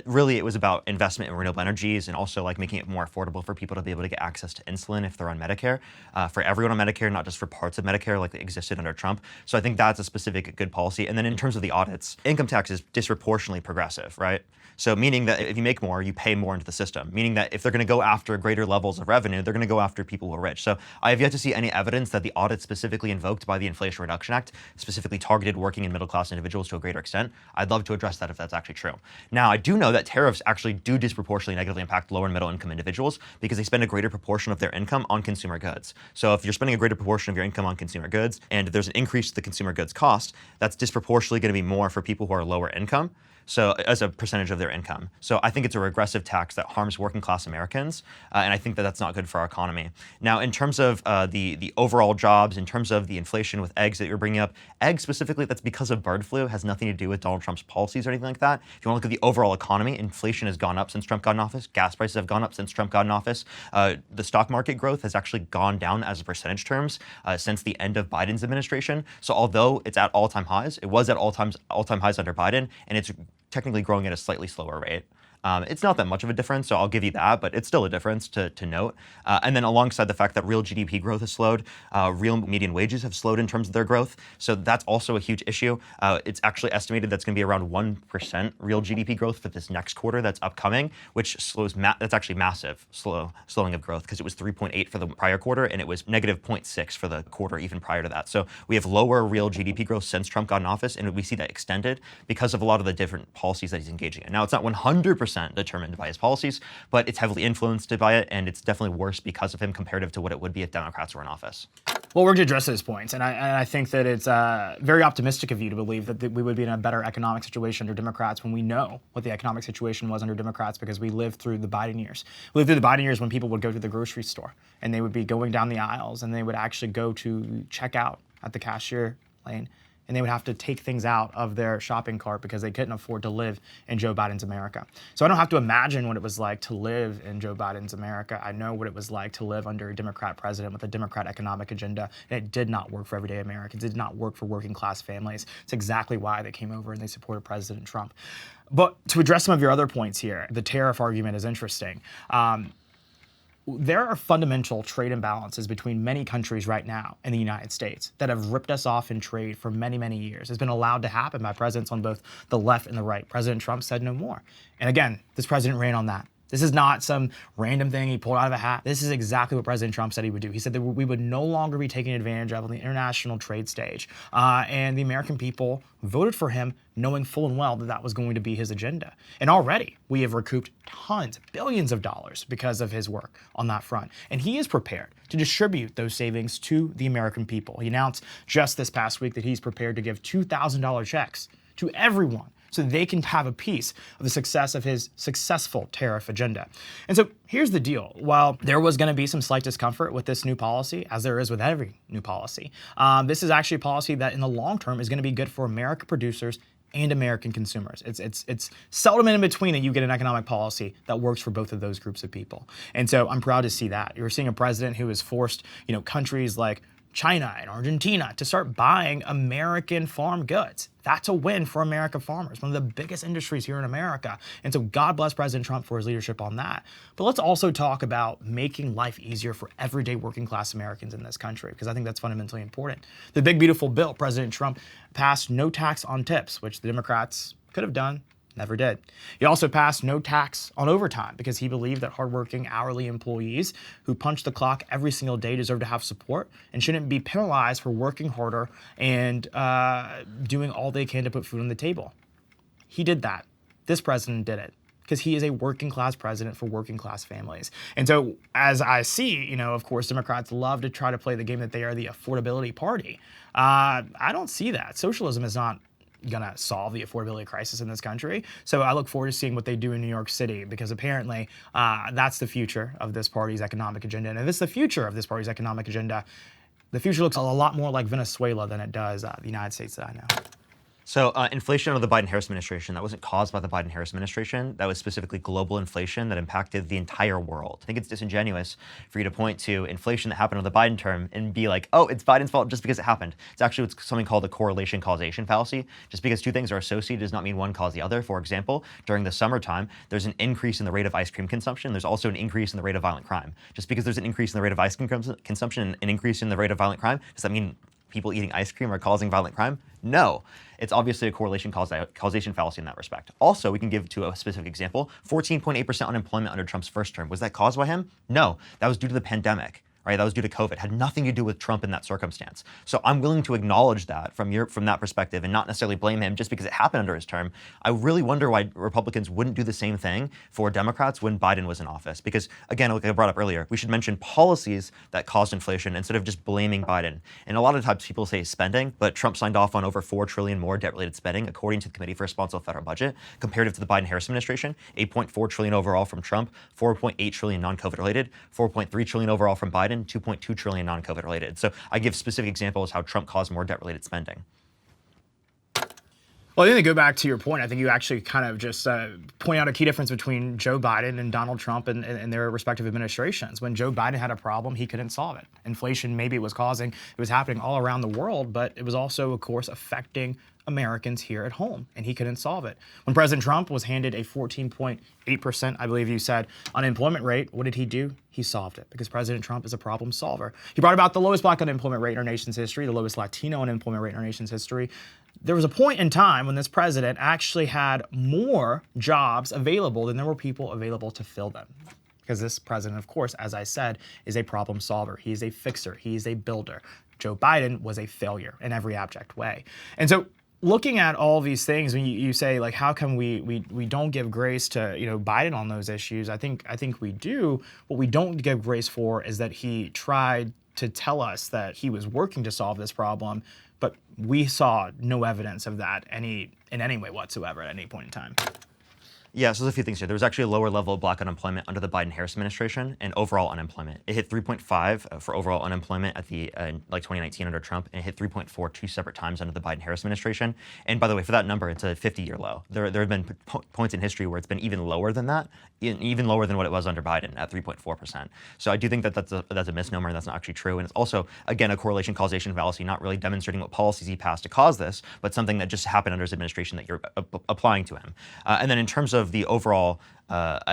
Really, it was about investment in renewable energies and also like making it more affordable for people to be able to get access to insulin if they're on Medicare, for everyone on Medicare, not just for parts of Medicare like it existed under Trump. So I think that's a specific good policy. And then in terms of the audits, income tax is disproportionately progressive, right? So meaning that if you make more, you pay more into the system, meaning that if they're going to go after greater levels of revenue, they're going to go after people who are rich. So I have yet to see any evidence that the audit specifically invoked by the Inflation Reduction Act specifically targeted working and middle class individuals to a greater extent. I'd love to address that if that's actually true. Now, I do know that tariffs actually do disproportionately negatively impact lower and middle income individuals because they spend a greater proportion of their income on consumer goods. So if you're spending a greater proportion of your income on consumer goods and there's an increase to the consumer goods cost, that's disproportionately going to be more for people who are lower income. So as a percentage of their income. So I think it's a regressive tax that harms working class Americans, and I think that that's not good for our economy. Now, in terms of the overall jobs, in terms of the inflation with eggs that you're bringing up, eggs specifically, that's because of bird flu, has nothing to do with Donald Trump's policies or anything like that. If you want to look at the overall economy, inflation has gone up since Trump got in office. Gas prices have gone up since Trump got in office. The stock market growth has actually gone down as a percentage terms since the end of Biden's administration. So although it's at all-time highs, it was at all-time highs under Biden, and it's technically growing at a slightly slower rate. It's not that much of a difference, so I'll give you that, but it's still a difference to note. And then alongside the fact that real GDP growth has slowed, real median wages have slowed in terms of their growth. So that's also a huge issue. It's actually estimated that's going to be around 1% real GDP growth for this next quarter that's upcoming, which slows. That's actually massive slowing of growth, because it was 3.8 for the prior quarter and it was negative 0.6 for the quarter even prior to that. So we have lower real GDP growth since Trump got in office, and we see that extended because of a lot of the different policies that he's engaging in. Now, it's not 100% determined by his policies, but it's heavily influenced by it, and it's definitely worse because of him comparative to what it would be if Democrats were in office. Well, we're going to address those points, and I think that it's very optimistic of you to believe that we would be in a better economic situation under Democrats when we know what the economic situation was under Democrats, because we lived through the Biden years. We lived through the Biden years when people would go to the grocery store and they would be going down the aisles and they would actually go to check out at the cashier lane, and they would have to take things out of their shopping cart because they couldn't afford to live in Joe Biden's America. So I don't have to imagine what it was like to live in Joe Biden's America. I know what it was like to live under a Democrat president with a Democrat economic agenda, and it did not work for everyday Americans. It did not work for working class families. It's exactly why they came over and they supported President Trump. But to address some of your other points here, the tariff argument is interesting. There are fundamental trade imbalances between many countries right now in the United States that have ripped us off in trade for many, many years. It's been allowed to happen by presidents on both the left and the right. President Trump said no more. And again, this president ran on that. This is not some random thing he pulled out of a hat. This is exactly what President Trump said he would do. He said that we would no longer be taken advantage of on the international trade stage. And the American people voted for him knowing full and well that that was going to be his agenda. And already we have recouped tons, billions of dollars because of his work on that front. And he is prepared to distribute those savings to the American people. He announced just this past week that he's prepared to give $2,000 checks to everyone so they can have a piece of the success of his successful tariff agenda. And so here's the deal. While there was going to be some slight discomfort with this new policy, as there is with every new policy, this is actually a policy that in the long term is going to be good for American producers and American consumers. It's seldom in between that you get an economic policy that works for both of those groups of people. And so I'm proud to see that. You're seeing a president who has forced, countries like China and Argentina to start buying American farm goods. That's a win for American farmers, one of the biggest industries here in America. And so God bless President Trump for his leadership on that. But let's also talk about making life easier for everyday working class Americans in this country, because I think that's fundamentally important. The big, beautiful bill, President Trump passed no tax on tips, which the Democrats could have done, never did. He also passed no tax on overtime because he believed that hardworking hourly employees who punch the clock every single day deserve to have support and shouldn't be penalized for working harder and doing all they can to put food on the table. He did that. This president did it because he is a working class president for working class families. And so as I see, of course, Democrats love to try to play the game that they are the affordability party. I don't see that. Socialism is not gonna solve the affordability crisis in this country. So I look forward to seeing what they do in New York City, because apparently that's the future of this party's economic agenda. And if it's the future of this party's economic agenda, the future looks a lot more like Venezuela than it does the United States that I know. So inflation under the Biden-Harris administration, that wasn't caused by the Biden-Harris administration. That was specifically global inflation that impacted the entire world. I think it's disingenuous for you to point to inflation that happened under the Biden term and be like, oh, it's Biden's fault just because it happened. It's actually something called the correlation causation fallacy. Just because two things are associated does not mean one caused the other. For example, during the summertime, there's an increase in the rate of ice cream consumption. There's also an increase in the rate of violent crime. Just because there's an increase in the rate of ice cream consumption and an increase in the rate of violent crime, does that mean people eating ice cream are causing violent crime? No. It's obviously a correlation causation fallacy in that respect. Also, we can give to a specific example, 14.8% unemployment under Trump's first term. Was that caused by him? No, that was due to the pandemic. Right, that was due to COVID. Had nothing to do with Trump in that circumstance. So I'm willing to acknowledge that from that perspective and not necessarily blame him just because it happened under his term. I really wonder why Republicans wouldn't do the same thing for Democrats when Biden was in office. Because again, like I brought up earlier, we should mention policies that caused inflation instead of just blaming Biden. And a lot of times people say spending, but Trump signed off on over $4 trillion more debt-related spending, according to the Committee for Responsible Federal Budget, comparative to the Biden-Harris administration. $8.4 trillion overall from Trump, $4.8 trillion non-COVID related, $4.3 trillion overall from Biden, $2.2 trillion non-COVID related. So I give specific examples how Trump caused more debt-related spending. Well, I think to go back to your point, I think you actually kind of just point out a key difference between Joe Biden and Donald Trump and their respective administrations. When Joe Biden had a problem, he couldn't solve it. Inflation maybe it was happening all around the world, but it was also, of course, affecting Americans here at home, and he couldn't solve it. When President Trump was handed a 14.8%, I believe you said, unemployment rate, what did he do? He solved it, because President Trump is a problem solver. He brought about the lowest black unemployment rate in our nation's history, the lowest Latino unemployment rate in our nation's history. There was a point in time when this president actually had more jobs available than there were people available to fill them. Because this president, of course, as I said, is a problem solver. He is a fixer. He is a builder. Joe Biden was a failure in every abject way. And so looking at all these things, when you say, like, how come we don't give grace to, Biden on those issues? I think we do. What we don't give grace for is that he tried to tell us that he was working to solve this problem, but we saw no evidence of that in any way whatsoever at any point in time. Yeah, so there's a few things here. There was actually a lower level of black unemployment under the Biden-Harris administration, and overall unemployment. It hit 3.5 for overall unemployment at the 2019 under Trump, and it hit 3.4 two separate times under the Biden-Harris administration. And by the way, for that number, it's a 50-year low. There have been points in history where it's been even lower than that, even lower than what it was under Biden at 3.4%. So I do think that that's a misnomer, and that's not actually true. And it's also, again, a correlation causation fallacy, not really demonstrating what policies he passed to cause this, but something that just happened under his administration that you're applying to him. And then in terms of the overall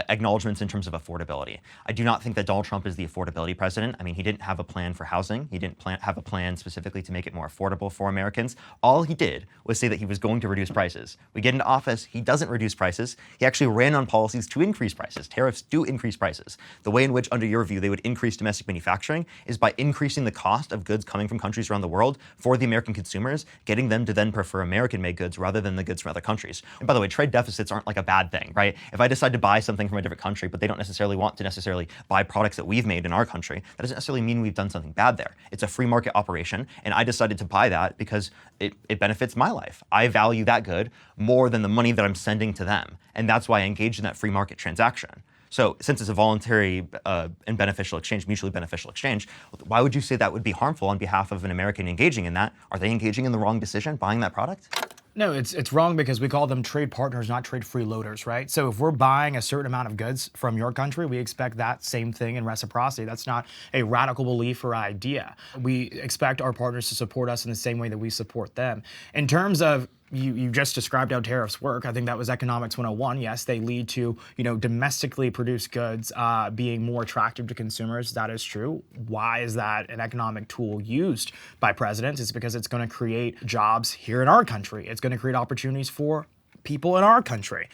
acknowledgments in terms of affordability. I do not think that Donald Trump is the affordability president. I mean, he didn't have a plan for housing. He didn't have a plan specifically to make it more affordable for Americans. All he did was say that he was going to reduce prices. We get into office, he doesn't reduce prices. He actually ran on policies to increase prices. Tariffs do increase prices. The way in which, under your view, they would increase domestic manufacturing is by increasing the cost of goods coming from countries around the world for the American consumers, getting them to then prefer American-made goods rather than the goods from other countries. And by the way, trade deficits aren't like a bad thing, right? If I decide to buy something from a different country, but they don't necessarily want to buy products that we've made in our country, that doesn't necessarily mean we've done something bad there. It's a free market operation, and I decided to buy that because it benefits my life. I value that good more than the money that I'm sending to them, and that's why I engaged in that free market transaction. So since it's a voluntary and beneficial exchange, mutually beneficial exchange, why would you say that would be harmful on behalf of an American engaging in that? Are they engaging in the wrong decision, buying that product? No, it's wrong because we call them trade partners, not trade freeloaders, right? So if we're buying a certain amount of goods from your country, we expect that same thing in reciprocity. That's not a radical belief or idea. We expect our partners to support us in the same way that we support them. In terms of you just described how tariffs work. I think that was economics 101. Yes, they lead to, domestically produced goods being more attractive to consumers. That is true. Why is that an economic tool used by presidents? It's because it's going to create jobs here in our country. It's going to create opportunities for people in our country.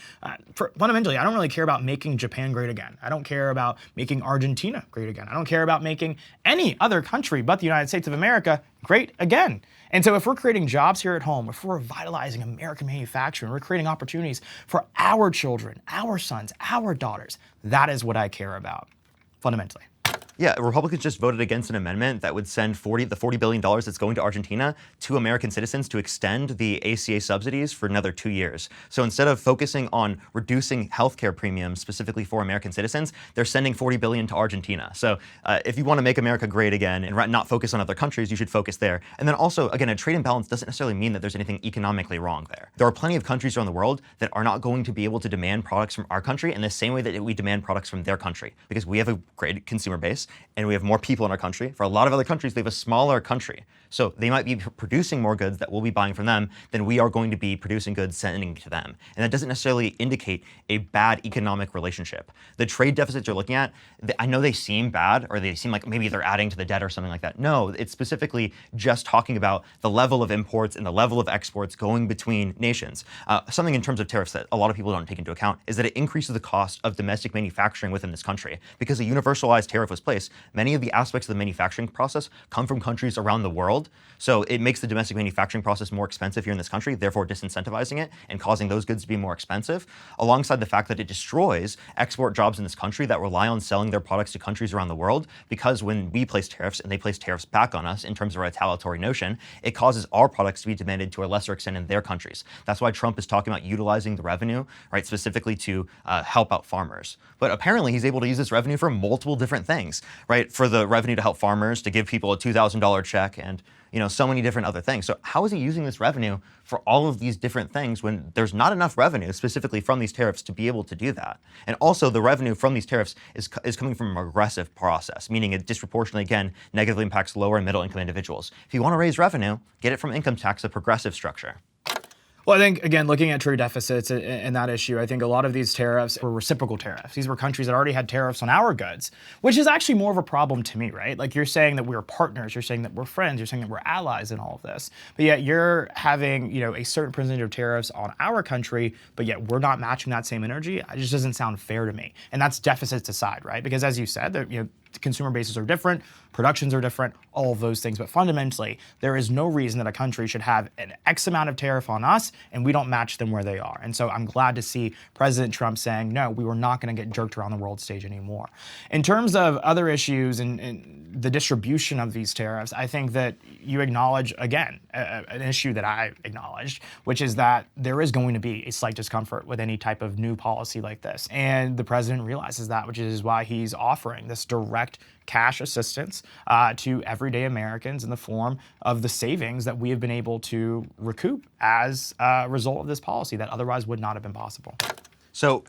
Fundamentally, I don't really care about making Japan great again. I don't care about making Argentina great again. I don't care about making any other country but the United States of America great again. And so if we're creating jobs here at home, if we're revitalizing American manufacturing, we're creating opportunities for our children, our sons, our daughters, that is what I care about, fundamentally. Yeah, Republicans just voted against an amendment that would send the $40 billion that's going to Argentina to American citizens to extend the ACA subsidies for another 2 years. So instead of focusing on reducing healthcare premiums specifically for American citizens, they're sending $40 billion to Argentina. So if you want to make America great again and not focus on other countries, you should focus there. And then also, again, a trade imbalance doesn't necessarily mean that there's anything economically wrong there. There are plenty of countries around the world that are not going to be able to demand products from our country in the same way that we demand products from their country, because we have a great consumer base and we have more people in our country. For a lot of other countries, they have a smaller country. So they might be producing more goods that we'll be buying from them than we are going to be producing goods sending to them. And that doesn't necessarily indicate a bad economic relationship. The trade deficits you're looking at, I know they seem bad, or they seem like maybe they're adding to the debt or something like that. No, it's specifically just talking about the level of imports and the level of exports going between nations. Something in terms of tariffs that a lot of people don't take into account is that it increases the cost of domestic manufacturing within this country. Because a universalized tariff was placed, many of the aspects of the manufacturing process come from countries around the world. So it makes the domestic manufacturing process more expensive here in this country, therefore disincentivizing it and causing those goods to be more expensive, alongside the fact that it destroys export jobs in this country that rely on selling their products to countries around the world, because when we place tariffs and they place tariffs back on us in terms of a retaliatory notion, it causes our products to be demanded to a lesser extent in their countries. That's why Trump is talking about utilizing the revenue, right, specifically to help out farmers. But apparently he's able to use this revenue for multiple different things, right? For the revenue to help farmers, to give people a $2,000 check, and so many different other things. So how is he using this revenue for all of these different things when there's not enough revenue specifically from these tariffs to be able to do that? And also the revenue from these tariffs is coming from a regressive process, meaning it disproportionately, again, negatively impacts lower and middle income individuals. If you want to raise revenue, get it from income tax, a progressive structure. Well, I think, again, looking at trade deficits and that issue, I think a lot of these tariffs were reciprocal tariffs. These were countries that already had tariffs on our goods, which is actually more of a problem to me, right? Like, you're saying that we're partners, you're saying that we're friends, you're saying that we're allies in all of this, but yet you're having, a certain percentage of tariffs on our country, but yet we're not matching that same energy. It just doesn't sound fair to me. And that's deficits aside, right? Because as you said, the consumer bases are different, productions are different, all of those things. But fundamentally, there is no reason that a country should have an X amount of tariff on us and we don't match them where they are. And so I'm glad to see President Trump saying, no, we were not going to get jerked around the world stage anymore. In terms of other issues and the distribution of these tariffs, I think that you acknowledge, again, an issue that I acknowledged, which is that there is going to be a slight discomfort with any type of new policy like this. And the president realizes that, which is why he's offering this direct cash assistance to everyday Americans in the form of the savings that we have been able to recoup as a result of this policy that otherwise would not have been possible. So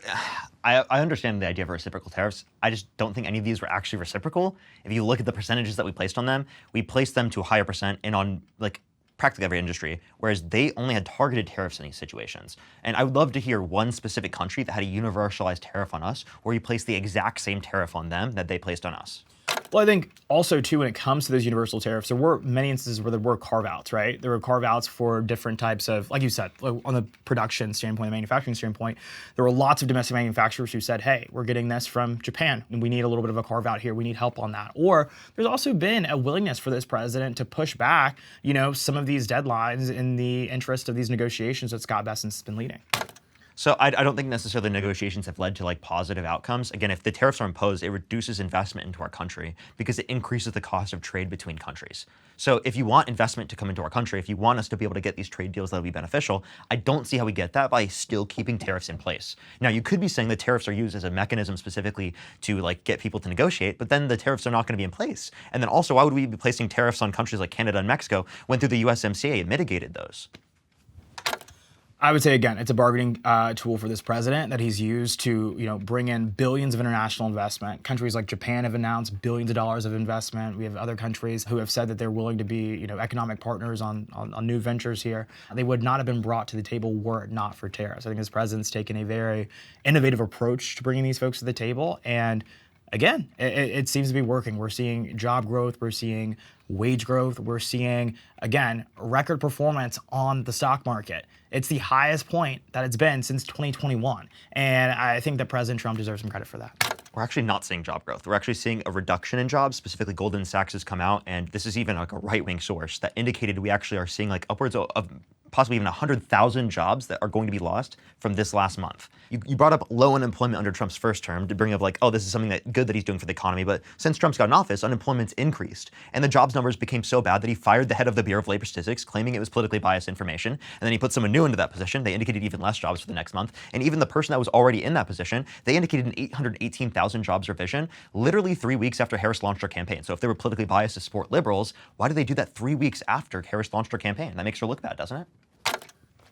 I understand the idea of reciprocal tariffs. I just don't think any of these were actually reciprocal. If you look at the percentages that we placed on them, we placed them to a higher percent and on practically every industry, whereas they only had targeted tariffs in these situations. And I would love to hear one specific country that had a universalized tariff on us, where you placed the exact same tariff on them that they placed on us. Well, I think also, too, when it comes to those universal tariffs, there were many instances where there were carve-outs, right? There were carve-outs for different types of, like you said, on the production standpoint, the manufacturing standpoint, there were lots of domestic manufacturers who said, hey, we're getting this from Japan, and we need a little bit of a carve-out here. We need help on that. Or there's also been a willingness for this president to push back, some of these deadlines in the interest of these negotiations that Scott Bessent's has been leading. So I don't think necessarily negotiations have led to positive outcomes. Again, if the tariffs are imposed, it reduces investment into our country because it increases the cost of trade between countries. So if you want investment to come into our country, if you want us to be able to get these trade deals that will be beneficial, I don't see how we get that by still keeping tariffs in place. Now, you could be saying that tariffs are used as a mechanism specifically to get people to negotiate, but then the tariffs are not going to be in place. And then also, why would we be placing tariffs on countries like Canada and Mexico when through the USMCA it mitigated those? I would say, again, it's a bargaining tool for this president that he's used to, bring in billions of international investment. Countries like Japan have announced billions of dollars of investment. We have other countries who have said that they're willing to be, economic partners on new ventures here. They would not have been brought to the table were it not for tariffs. I think this president's taken a very innovative approach to bringing these folks to the table. And again, it seems to be working. We're seeing job growth. We're seeing wage growth. We're seeing, again, record performance on the stock market. It's the highest point that it's been since 2021. And I think that President Trump deserves some credit for that. We're actually not seeing job growth. We're actually seeing a reduction in jobs. Specifically, Goldman Sachs has come out, and this is even a right-wing source that indicated we actually are seeing upwards of possibly even 100,000 jobs that are going to be lost from this last month. You brought up low unemployment under Trump's first term to bring up oh, this is something good that he's doing for the economy. But since Trump's got in office, unemployment's increased. And the jobs numbers became so bad that he fired the head of the Bureau of Labor Statistics, claiming it was politically biased information. And then he put someone new into that position. They indicated even less jobs for the next month. And even the person that was already in that position, they indicated an 818,000 jobs revision, literally 3 weeks after Harris launched her campaign. So if they were politically biased to support liberals, why did they do that 3 weeks after Harris launched her campaign? That makes her look bad, doesn't it?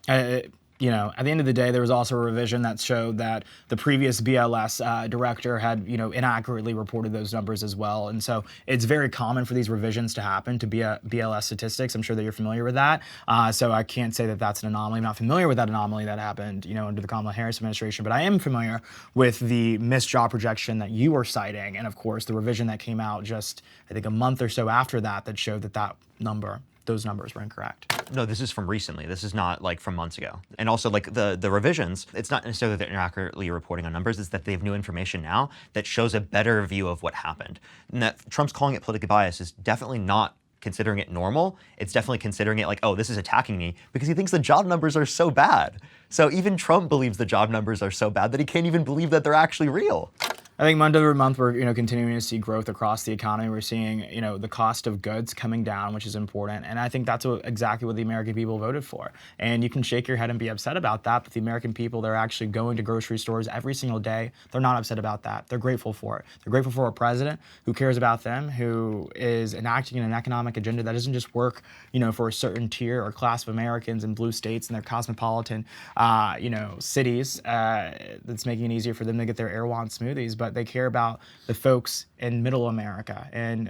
At the end of the day, there was also a revision that showed that the previous BLS director had, inaccurately reported those numbers as well. And so it's very common for these revisions to happen to BLS statistics. I'm sure that you're familiar with that. So I can't say that that's an anomaly. I'm not familiar with that anomaly that happened, under the Kamala Harris administration, but I am familiar with the missed job projection that you were citing. And of course, the revision that came out just, I think, a month or so after that showed those numbers were incorrect. No, this is from recently. This is not from months ago. And also the revisions, it's not necessarily that they're inaccurately reporting on numbers, it's that they have new information now that shows a better view of what happened. And that Trump's calling it politically biased is definitely not considering it normal. It's definitely considering it oh, this is attacking me because he thinks the job numbers are so bad. So even Trump believes the job numbers are so bad that he can't even believe that they're actually real. I think month over month, we're continuing to see growth across the economy. We're seeing the cost of goods coming down, which is important, and I think that's exactly what the American people voted for. And you can shake your head and be upset about that, but the American people, they're actually going to grocery stores every single day. They're not upset about that. They're grateful for it. They're grateful for a president who cares about them, who is enacting an economic agenda that doesn't just work, for a certain tier or class of Americans in blue states and their cosmopolitan, cities. That's making it easier for them to get their Erewhon smoothies, but what? They care about the folks in Middle America and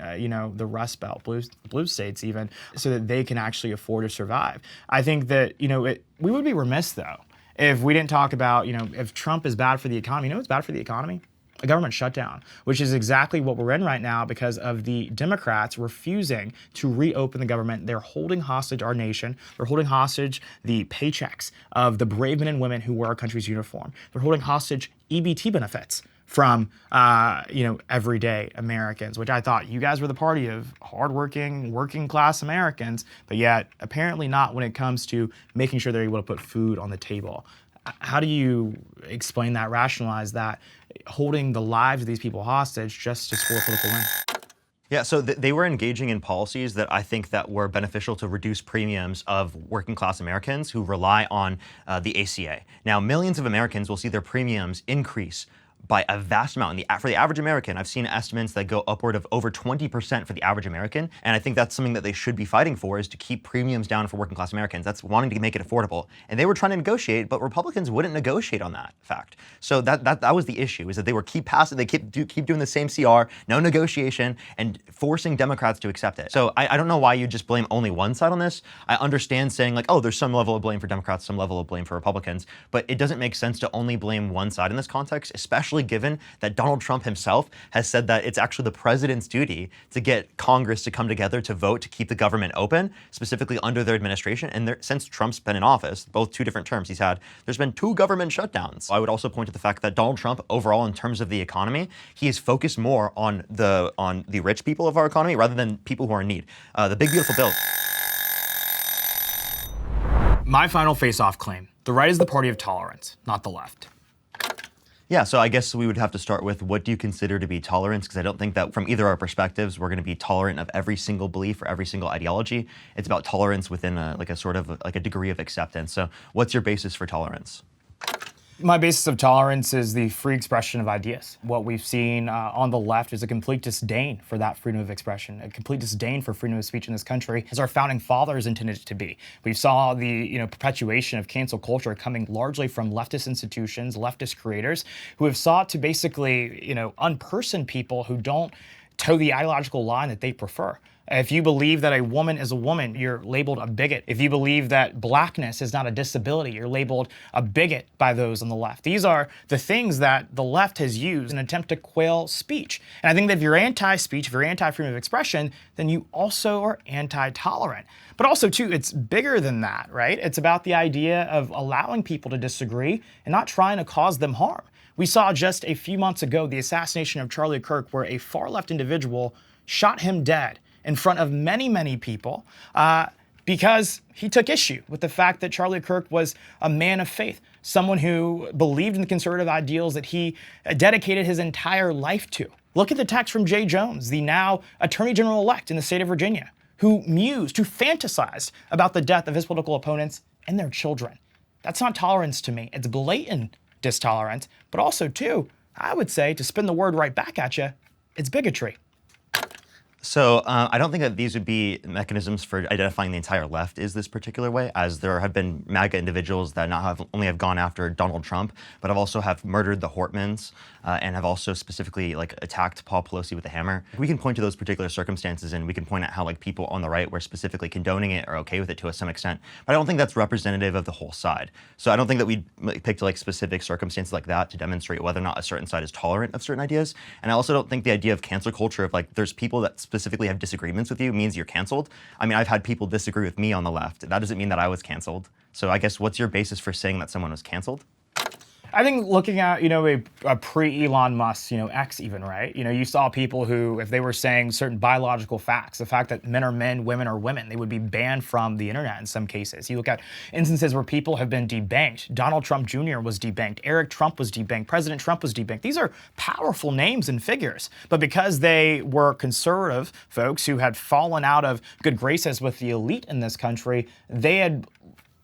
the Rust Belt, blue states even, so that they can actually afford to survive. I think that we would be remiss though if we didn't talk about if Trump is bad for the economy. You know what's bad for the economy? A government shutdown, which is exactly what we're in right now because of the Democrats refusing to reopen the government. They're holding hostage our nation. They're holding hostage the paychecks of the brave men and women who wear our country's uniform. They're holding hostage EBT benefits from everyday Americans, which I thought you guys were the party of hardworking, working class Americans, but yet apparently not when it comes to making sure they're able to put food on the table. How do you explain that, rationalize that, holding the lives of these people hostage just to score a political win? Yeah, so they were engaging in policies that I think that were beneficial to reduce premiums of working class Americans who rely on the ACA. Now, millions of Americans will see their premiums increase by a vast amount. For the average American, I've seen estimates that go upward of over 20% for the average American. And I think that's something that they should be fighting for, is to keep premiums down for working class Americans. That's wanting to make it affordable. And they were trying to negotiate, but Republicans wouldn't negotiate on that fact. So that was the issue, is that they were keep doing the same CR, no negotiation, and forcing Democrats to accept it. So I don't know why you just blame only one side on this. I understand saying like, oh, there's some level of blame for Democrats, some level of blame for Republicans, but it doesn't make sense to only blame one side in this context, especially given that Donald Trump himself has said that it's actually the president's duty to get Congress to come together to vote to keep the government open, specifically under their administration. And since Trump's been in office, both two different terms there's been 2 government shutdowns. I would also point to the fact that Donald Trump, overall, in terms of the economy, he is focused more on the rich people of our economy rather than people who are in need. The big beautiful bill. My final face-off claim: the right is the party of tolerance, not the left. Yeah, so I guess we would have to start with, what do you consider to be tolerance? Because I don't think that from either our perspectives, we're going to be tolerant of every single belief or every single ideology. It's about tolerance within a degree of acceptance. So what's your basis for tolerance? My basis of tolerance is the free expression of ideas. What we've seen on the left is a complete disdain for that freedom of expression, a complete disdain for freedom of speech in this country, as our founding fathers intended it to be. We saw the perpetuation of cancel culture coming largely from leftist institutions, leftist creators, who have sought to basically unperson people who don't toe the ideological line that they prefer. If you believe that a woman is a woman, you're labeled a bigot. If you believe that blackness is not a disability, you're labeled a bigot by those on the left. These are the things that the left has used in an attempt to quail speech. And I think that if you're anti-speech, if you're anti-freedom of expression, then you also are anti-tolerant. But also, too, it's bigger than that, right? It's about the idea of allowing people to disagree and not trying to cause them harm. We saw just a few months ago the assassination of Charlie Kirk, where a far-left individual shot him dead in front of many, many people because he took issue with the fact that Charlie Kirk was a man of faith, someone who believed in the conservative ideals that he dedicated his entire life to. Look at the text from Jay Jones, the now Attorney General-elect in the state of Virginia, who fantasized about the death of his political opponents and their children. That's not tolerance to me. It's blatant distolerance, but also, too, I would say, to spin the word right back at you, it's bigotry. So I don't think that these would be mechanisms for identifying the entire left is this particular way, as there have been MAGA individuals that not only have gone after Donald Trump, but have murdered the Hortmans and have also specifically attacked Paul Pelosi with a hammer. We can point to those particular circumstances, and we can point out how people on the right were specifically condoning it or okay with it to some extent. But I don't think that's representative of the whole side. So I don't think that we picked specific circumstances like that to demonstrate whether or not a certain side is tolerant of certain ideas. And I also don't think the idea of cancel culture of there's people that specifically have disagreements with you means you're canceled. I mean, I've had people disagree with me on the left. That doesn't mean that I was canceled. So I guess what's your basis for saying that someone was canceled? I think looking at, a pre-Elon Musk, X even, right? You saw people who, if they were saying certain biological facts, the fact that men are men, women are women, they would be banned from the internet in some cases. You look at instances where people have been debanked. Donald Trump Jr. was debanked. Eric Trump was debanked. President Trump was debanked. These are powerful names and figures. But because they were conservative folks who had fallen out of good graces with the elite in this country, they had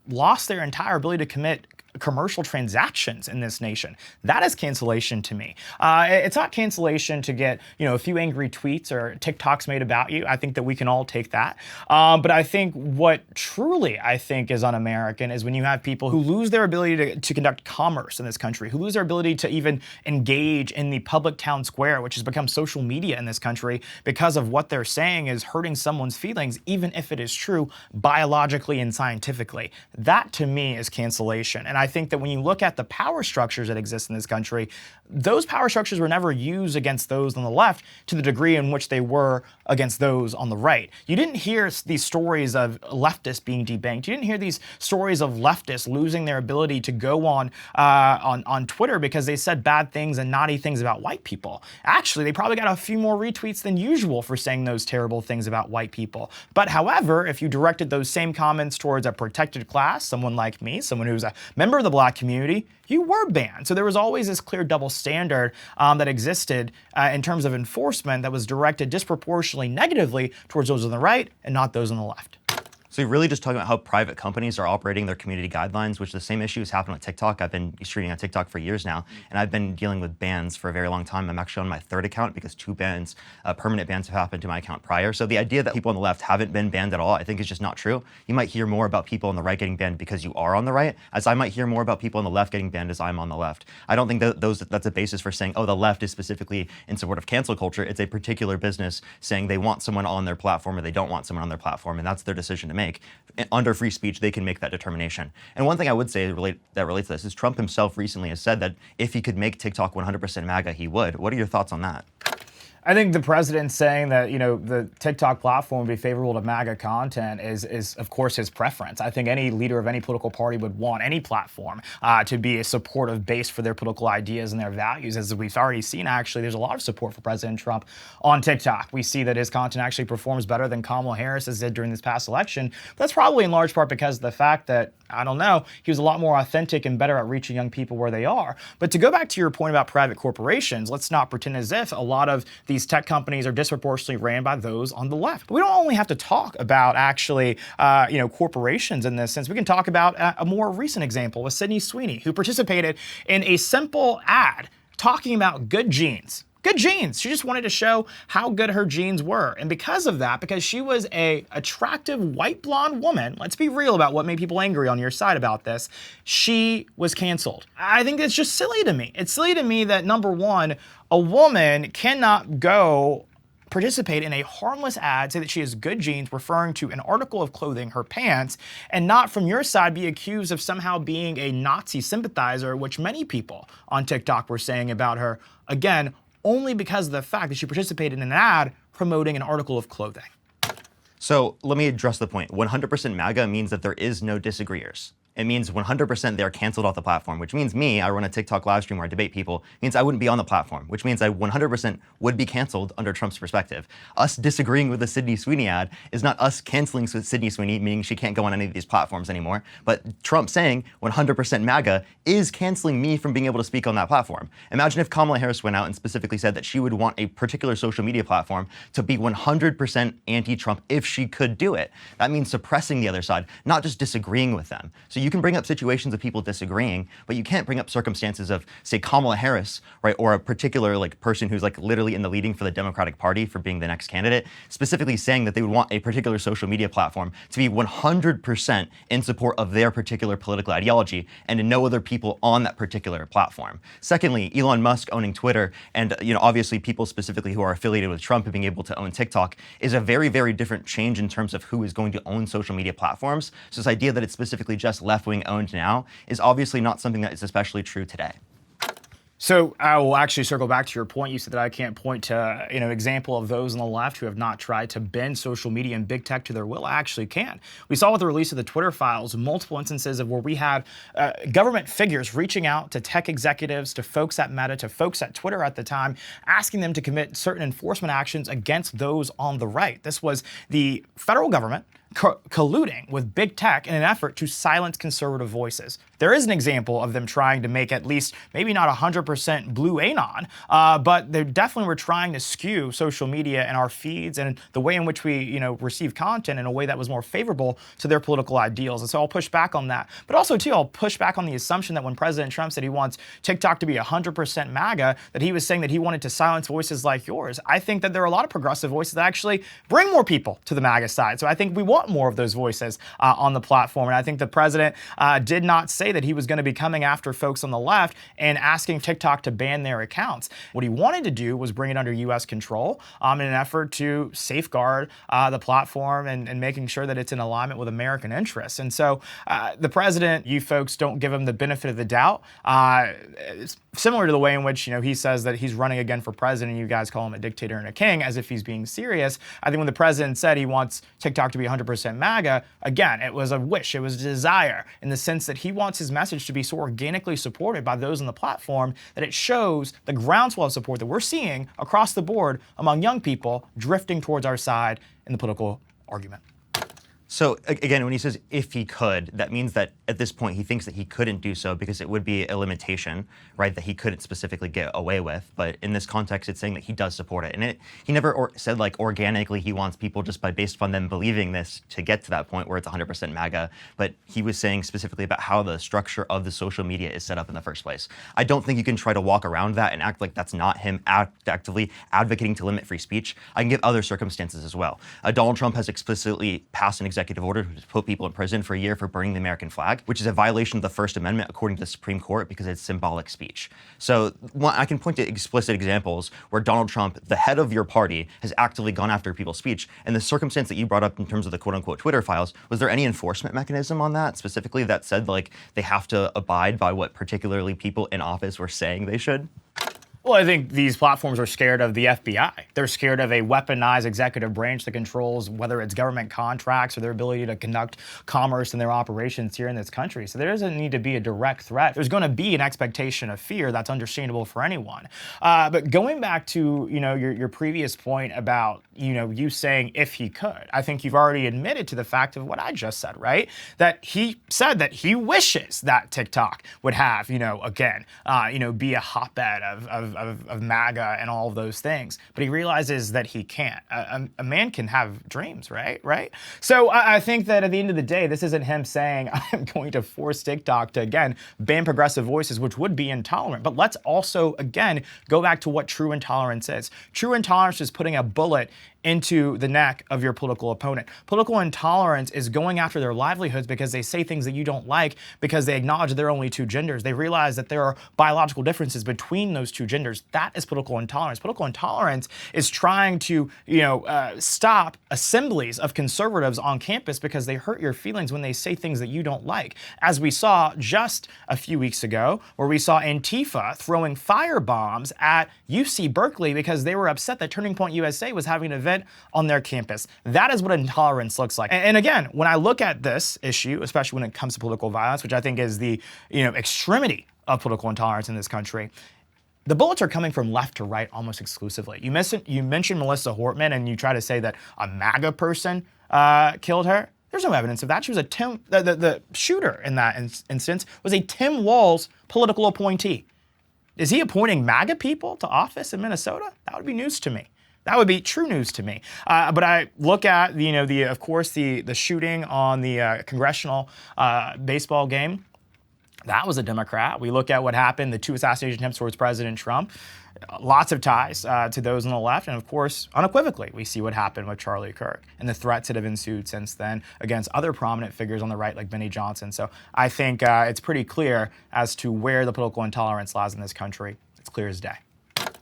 lost their entire ability to commit commercial transactions in this nation. That is cancellation to me. It's not cancellation to get, a few angry tweets or TikToks made about you. I think that we can all take that. But I think what truly I think is un-American is when you have people who lose their ability to conduct commerce in this country, who lose their ability to even engage in the public town square, which has become social media in this country, because of what they're saying is hurting someone's feelings, even if it is true biologically and scientifically. That to me is cancellation. And I think that when you look at the power structures that exist in this country, those power structures were never used against those on the left to the degree in which they were against those on the right. You didn't hear these stories of leftists being debanked. You didn't hear these stories of leftists losing their ability to go on Twitter because they said bad things and naughty things about white people. Actually, they probably got a few more retweets than usual for saying those terrible things about white people. But however, if you directed those same comments towards a protected class, someone like me, someone who's a member of the black community, you were banned. So there was always this clear double standard that existed in terms of enforcement that was directed disproportionately negatively towards those on the right and not those on the left. So you're really just talking about how private companies are operating their community guidelines, which the same issue has happened with TikTok. I've been streaming on TikTok for years now, and I've been dealing with bans for a very long time. I'm actually on my third account because 2 bans, permanent bans, have happened to my account prior. So the idea that people on the left haven't been banned at all, I think is just not true. You might hear more about people on the right getting banned because you are on the right, as I might hear more about people on the left getting banned as I'm on the left. I don't think that that's a basis for saying, oh, the left is specifically in support of cancel culture. It's a particular business saying they want someone on their platform or they don't want someone on their platform, and that's their decision to make. Under free speech, they can make that determination. And one thing I would say that relates to this is Trump himself recently has said that if he could make TikTok 100% MAGA, he would. What are your thoughts on that? I think the president saying that, the TikTok platform would be favorable to MAGA content is of course, his preference. I think any leader of any political party would want any platform to be a supportive base for their political ideas and their values. As we've already seen, actually, there's a lot of support for President Trump on TikTok. We see that his content actually performs better than Kamala Harris's did during this past election. That's probably in large part because of the fact that, I don't know, he was a lot more authentic and better at reaching young people where they are. But to go back to your point about private corporations, let's not pretend as if a lot of these tech companies are disproportionately ran by those on the left. We don't only have to talk about actually, corporations in this sense. We can talk about a more recent example with Sydney Sweeney, who participated in a simple ad talking about good genes. Good genes. She just wanted to show how good her genes were. And because of that, because she was a attractive white blonde woman, let's be real about what made people angry on your side about this, she was canceled. I think it's just silly to me. It's silly to me that, number one, a woman cannot go participate in a harmless ad, say that she has good genes, referring to an article of clothing, her pants, and not from your side be accused of somehow being a Nazi sympathizer, which many people on TikTok were saying about her. Again, only because of the fact that she participated in an ad promoting an article of clothing. So let me address the point. 100% MAGA means that there is no disagreeers. It means 100% they're canceled off the platform, which means me, I run a TikTok live stream where I debate people, means I wouldn't be on the platform, which means I 100% would be canceled under Trump's perspective. Us disagreeing with the Sydney Sweeney ad is not us canceling Sydney Sweeney, meaning she can't go on any of these platforms anymore, but Trump saying 100% MAGA is canceling me from being able to speak on that platform. Imagine if Kamala Harris went out and specifically said that she would want a particular social media platform to be 100% anti-Trump if she could do it. That means suppressing the other side, not just disagreeing with them. So you can bring up situations of people disagreeing, but you can't bring up circumstances of, say, Kamala Harris, right, or a particular person who's literally in the leading for the Democratic Party for being the next candidate, specifically saying that they would want a particular social media platform to be 100% in support of their particular political ideology and to no other people on that particular platform. Secondly, Elon Musk owning Twitter and obviously people specifically who are affiliated with Trump and being able to own TikTok is a very, very different change in terms of who is going to own social media platforms. So this idea that it's specifically just left-wing owned now is obviously not something that is especially true today. So I will actually circle back to your point. You said that I can't point to example of those on the left who have not tried to bend social media and big tech to their will. I actually can. We saw with the release of the Twitter files multiple instances of where we had government figures reaching out to tech executives, to folks at Meta, to folks at Twitter at the time, asking them to commit certain enforcement actions against those on the right. This was the federal government colluding with big tech in an effort to silence conservative voices. There is an example of them trying to make at least maybe not 100% blue anon, but they definitely were trying to skew social media and our feeds and the way in which we receive content in a way that was more favorable to their political ideals. And so I'll push back on that. But also, too, I'll push back on the assumption that when President Trump said he wants TikTok to be 100% MAGA, that he was saying that he wanted to silence voices like yours. I think that there are a lot of progressive voices that actually bring more people to the MAGA side. So I think we want more of those voices on the platform. And I think the president did not say that he was going to be coming after folks on the left and asking TikTok to ban their accounts. What he wanted to do was bring it under U.S. control in an effort to safeguard the platform and making sure that it's in alignment with American interests. And so the president, you folks don't give him the benefit of the doubt. It's similar to the way in which he says that he's running again for president and you guys call him a dictator and a king as if he's being serious. I think when the president said he wants TikTok to be 100% MAGA, again, it was a wish, it was a desire in the sense that he wants his message to be so organically supported by those on the platform that it shows the groundswell of support that we're seeing across the board among young people drifting towards our side in the political argument. So again, when he says if he could, that means that at this point he thinks that he couldn't do so because it would be a limitation, right, that he couldn't specifically get away with. But in this context, it's saying that he does support it. And he never said like organically he wants people just based on them believing this to get to that point where it's 100% MAGA. But he was saying specifically about how the structure of the social media is set up in the first place. I don't think you can try to walk around that and act like that's not him actively advocating to limit free speech. I can give other circumstances as well. Donald Trump has explicitly passed an executive order to put people in prison for a year for burning the American flag, which is a violation of the First Amendment according to the Supreme Court because it's symbolic speech. So I can point to explicit examples where Donald Trump, the head of your party, has actively gone after people's speech. And the circumstance that you brought up in terms of the quote-unquote Twitter files, was there any enforcement mechanism on that specifically that said like they have to abide by what particularly people in office were saying they should? Well, I think these platforms are scared of the FBI. They're scared of a weaponized executive branch that controls whether it's government contracts or their ability to conduct commerce in their operations here in this country. So there doesn't need to be a direct threat. There's going to be an expectation of fear that's understandable for anyone. But going back to your previous point about you saying if he could, I think you've already admitted to the fact of what I just said, right? That he said that he wishes that TikTok would have again be a hotbed of MAGA and all of those things, but he realizes that he can't. A man can have dreams, right? So I think that at the end of the day, this isn't him saying I'm going to force TikTok to again ban progressive voices, which would be intolerant. But let's also again go back to what true intolerance is. True intolerance is putting a bullet into the neck of your political opponent. Political intolerance is going after their livelihoods because they say things that you don't like because they acknowledge that there are only two genders. They realize that there are biological differences between those two genders. That is political intolerance. Political intolerance is trying to, stop assemblies of conservatives on campus because they hurt your feelings when they say things that you don't like. As we saw just a few weeks ago, where we saw Antifa throwing firebombs at UC Berkeley because they were upset that Turning Point USA was having an event on their campus. That is what intolerance looks like. And again, when I look at this issue, especially when it comes to political violence, which I think is the extremity of political intolerance in this country, the bullets are coming from left to right almost exclusively. You mentioned Melissa Hortman and you try to say that a MAGA person killed her. There's no evidence of that. She was the shooter in that instance was a Tim Walz political appointee. Is he appointing MAGA people to office in Minnesota? That would be news to me. That would be true news to me. But I look at the shooting on the congressional baseball game. That was a Democrat. We look at what happened, the 2 assassination attempts towards President Trump. Lots of ties to those on the left. And of course, unequivocally, we see what happened with Charlie Kirk and the threats that have ensued since then against other prominent figures on the right like Benny Johnson. So I think it's pretty clear as to where the political intolerance lies in this country. It's clear as day.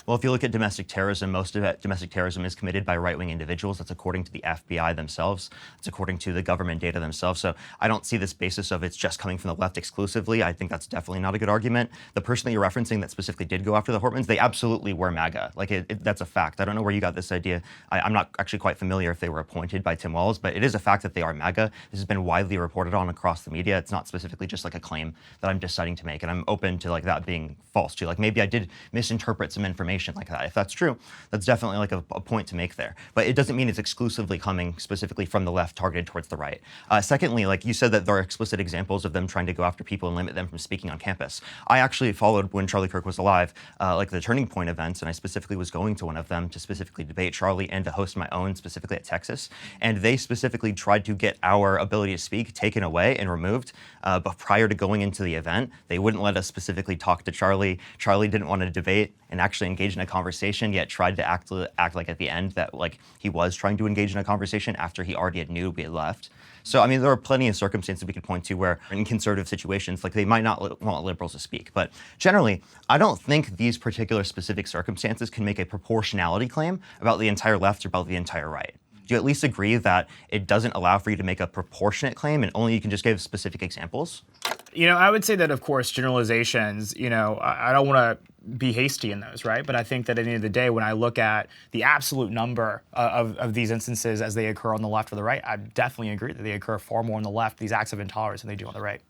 Well, if you look at domestic terrorism, most of it, domestic terrorism is committed by right-wing individuals. That's according to the FBI themselves. It's according to the government data themselves. So I don't see this basis of it's just coming from the left exclusively. I think that's definitely not a good argument. The person that you're referencing that specifically did go after the Hortmans, they absolutely were MAGA. That's a fact. I don't know where you got this idea. I'm not actually quite familiar if they were appointed by Tim Walz, but it is a fact that they are MAGA. This has been widely reported on across the media. It's not specifically just like a claim that I'm deciding to make, and I'm open to that being false too. Maybe I did misinterpret some information information like that. If that's true, that's definitely like a point to make there. But it doesn't mean it's exclusively coming specifically from the left targeted towards the right. Secondly, like you said that there are explicit examples of them trying to go after people and limit them from speaking on campus. I actually followed when Charlie Kirk was alive, like the Turning Point events, and I specifically was going to one of them to specifically debate Charlie and to host my own specifically at Texas. And they specifically tried to get our ability to speak taken away and removed. But prior to going into the event, they wouldn't let us specifically talk to Charlie. Charlie didn't want to debate and actually engage in a conversation, yet tried to act like at the end that like he was trying to engage in a conversation after he already knew we had left. So, I mean, there are plenty of circumstances we could point to where in conservative situations, like they might not want liberals to speak. But generally, I don't think these particular specific circumstances can make a proportionality claim about the entire left or about the entire right. Do you at least agree that it doesn't allow for you to make a proportionate claim and only you can just give specific examples? You know, I would say that, of course, generalizations, you know, I don't want to be hasty in those, right? But I think that at the end of the day, when I look at the absolute number of these instances as they occur on the left or the right, I definitely agree that they occur far more on the left, these acts of intolerance, than they do on the right.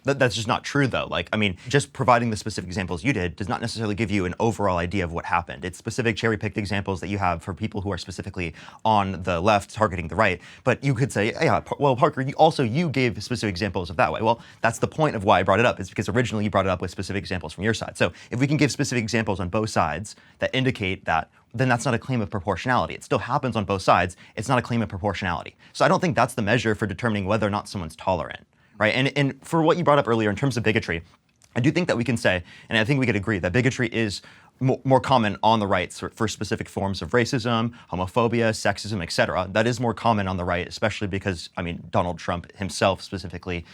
That's just not true, though. Like, I mean, just providing the specific examples you did does not necessarily give you an overall idea of what happened. It's specific cherry-picked examples that you have for people who are specifically on the left targeting the right. But you could say, yeah, well, Parker, you gave specific examples of that way. Well, that's the point of why I brought it up, is because originally you brought it up with specific examples from your side. So if we can give specific examples on both sides that indicate that, then that's not a claim of proportionality. It still happens on both sides. It's not a claim of proportionality. So I don't think that's the measure for determining whether or not someone's tolerant. Right? And for what you brought up earlier in terms of bigotry, I do think that we can say, and I think we could agree, that bigotry is more common on the right for specific forms of racism, homophobia, sexism, etc. That is more common on the right, especially because, I mean, Donald Trump himself specifically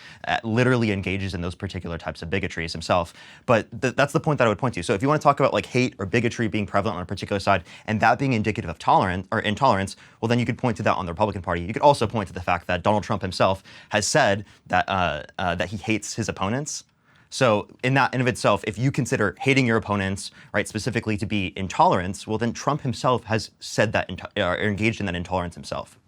literally engages in those particular types of bigotries himself. But that's the point that I would point to. So if you want to talk about like hate or bigotry being prevalent on a particular side and that being indicative of tolerance or intolerance, well, then you could point to that on the Republican Party. You could also point to the fact that Donald Trump himself has said that that he hates his opponents. So in that and of itself, if you consider hating your opponents, right, specifically to be intolerance, well, then Trump himself has said that or engaged in that intolerance himself.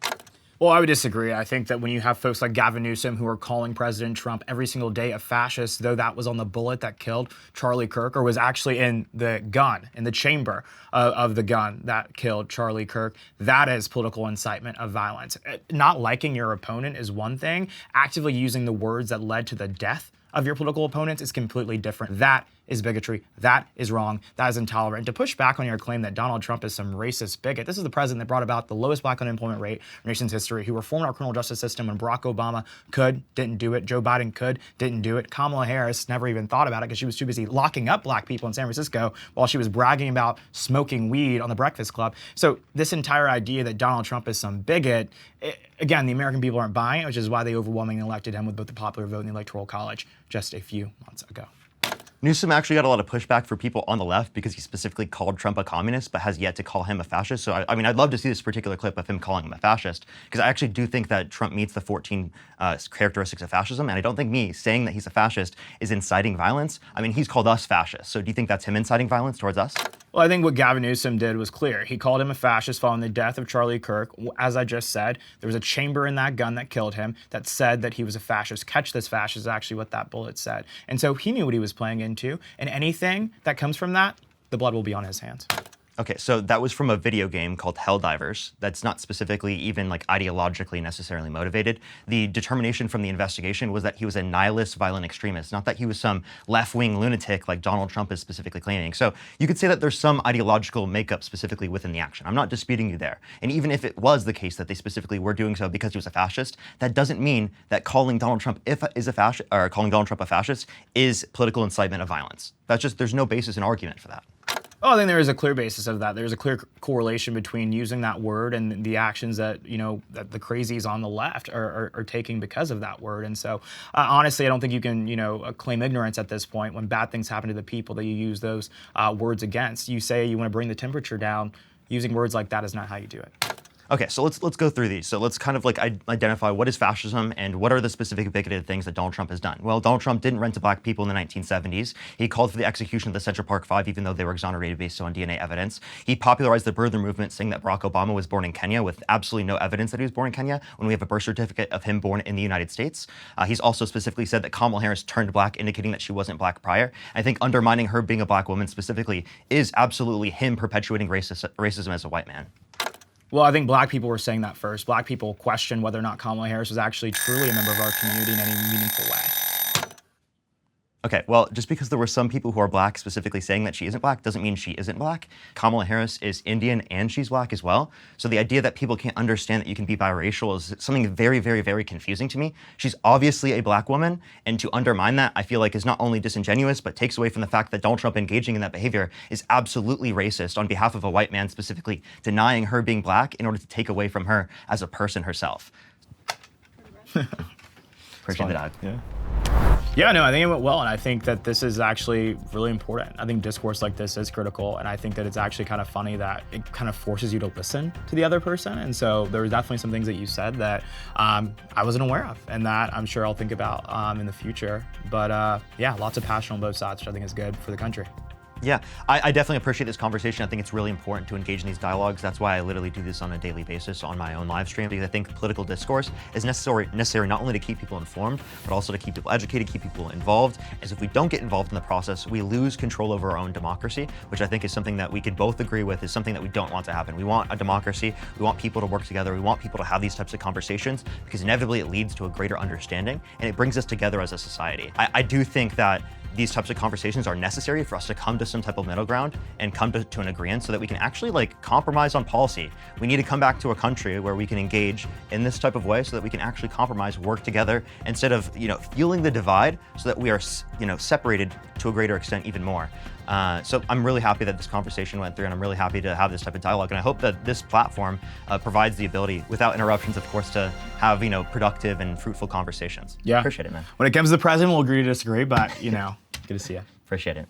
Well, I would disagree. I think that when you have folks like Gavin Newsom who are calling President Trump every single day a fascist, though that was on the bullet that killed Charlie Kirk, or was actually in the gun, in the chamber of the gun that killed Charlie Kirk, that is political incitement of violence. Not liking your opponent is one thing. Actively using the words that led to the death of your political opponents is completely different. That is bigotry. That is wrong. That is intolerant. And to push back on your claim that Donald Trump is some racist bigot, this is the president that brought about the lowest black unemployment rate in our nation's history, who reformed our criminal justice system when Barack Obama could, didn't do it. Joe Biden could, didn't do it. Kamala Harris never even thought about it because she was too busy locking up black people in San Francisco while she was bragging about smoking weed on the Breakfast Club. So this entire idea that Donald Trump is some bigot, again, the American people aren't buying it, which is why they overwhelmingly elected him with both the popular vote and the Electoral College just a few months ago. Newsom actually got a lot of pushback for people on the left because he specifically called Trump a communist, but has yet to call him a fascist. So, I mean, I'd love to see this particular clip of him calling him a fascist, because I actually do think that Trump meets the 14 characteristics of fascism, and I don't think me saying that he's a fascist is inciting violence. I mean, he's called us fascists. So do you think that's him inciting violence towards us? Well, I think what Gavin Newsom did was clear. He called him a fascist following the death of Charlie Kirk. As I just said, there was a chamber in that gun that killed him that said that he was a fascist. Catch this fascist is actually what that bullet said. And so he knew what he was playing into, and anything that comes from that, the blood will be on his hands. Okay, so that was from a video game called Helldivers. That's not specifically even like ideologically necessarily motivated. The determination from the investigation was that he was a nihilist violent extremist, not that he was some left-wing lunatic like Donald Trump is specifically claiming. So you could say that there's some ideological makeup specifically within the action. I'm not disputing you there. And even if it was the case that they specifically were doing so because he was a fascist, that doesn't mean that calling Donald Trump a fascist is political incitement of violence. That's just, there's no basis in argument for that. Oh, I think there is a clear basis of that. There's a clear correlation between using that word and the actions that, you know, that the crazies on the left are taking because of that word. And so, honestly, I don't think you can, you know, claim ignorance at this point when bad things happen to the people that you use those words against. You say you want to bring the temperature down. Using words like that is not how you do it. Okay, so let's go through these. So let's kind of like identify what is fascism and what are the specific bigoted things that Donald Trump has done. Well, Donald Trump didn't rent to black people in the 1970s. He called for the execution of the Central Park Five, even though they were exonerated based on DNA evidence. He popularized the birther movement, saying that Barack Obama was born in Kenya with absolutely no evidence that he was born in Kenya when we have a birth certificate of him born in the United States. He's also specifically said that Kamala Harris turned black, indicating that she wasn't black prior. I think undermining her being a black woman specifically is absolutely him perpetuating racism as a white man. Well, I think black people were saying that first. Black people questioned whether or not Kamala Harris was actually truly a member of our community in any meaningful way. Okay, well, just because there were some people who are black specifically saying that she isn't black doesn't mean she isn't black. Kamala Harris is Indian and she's black as well. So the idea that people can't understand that you can be biracial is something very, very, very confusing to me. She's obviously a black woman, and to undermine that, I feel like is not only disingenuous, but takes away from the fact that Donald Trump engaging in that behavior is absolutely racist on behalf of a white man, specifically denying her being black in order to take away from her as a person herself. Appreciate the dive. Yeah. Yeah, no, I think it went well, and I think that this is actually really important. I think discourse like this is critical, and I think that it's actually kind of funny that it kind of forces you to listen to the other person. And so there were definitely some things that you said that I wasn't aware of, and that I'm sure I'll think about in the future. But yeah, lots of passion on both sides, which I think is good for the country. Yeah, I definitely appreciate this conversation. I think it's really important to engage in these dialogues. That's why I literally do this on a daily basis on my own live stream, because I think political discourse is necessary not only to keep people informed, but also to keep people educated, keep people involved. As if we don't get involved in the process, we lose control over our own democracy, which I think is something that we could both agree with is something that we don't want to happen. We want a democracy, we want people to work together, we want people to have these types of conversations, because inevitably it leads to a greater understanding, and it brings us together as a society. I do think that these types of conversations are necessary for us to come to some type of middle ground and come to an agreement so that we can actually like compromise on policy. We need to come back to a country where we can engage in this type of way so that we can actually compromise, work together instead of, fueling the divide so that we are, separated to a greater extent even more. So I'm really happy that this conversation went through, and I'm really happy to have this type of dialogue. And I hope that this platform provides the ability, without interruptions, of course, to have, productive and fruitful conversations. Yeah. Appreciate it, man. When it comes to the president, we'll agree to disagree, but, good to see you. Appreciate it.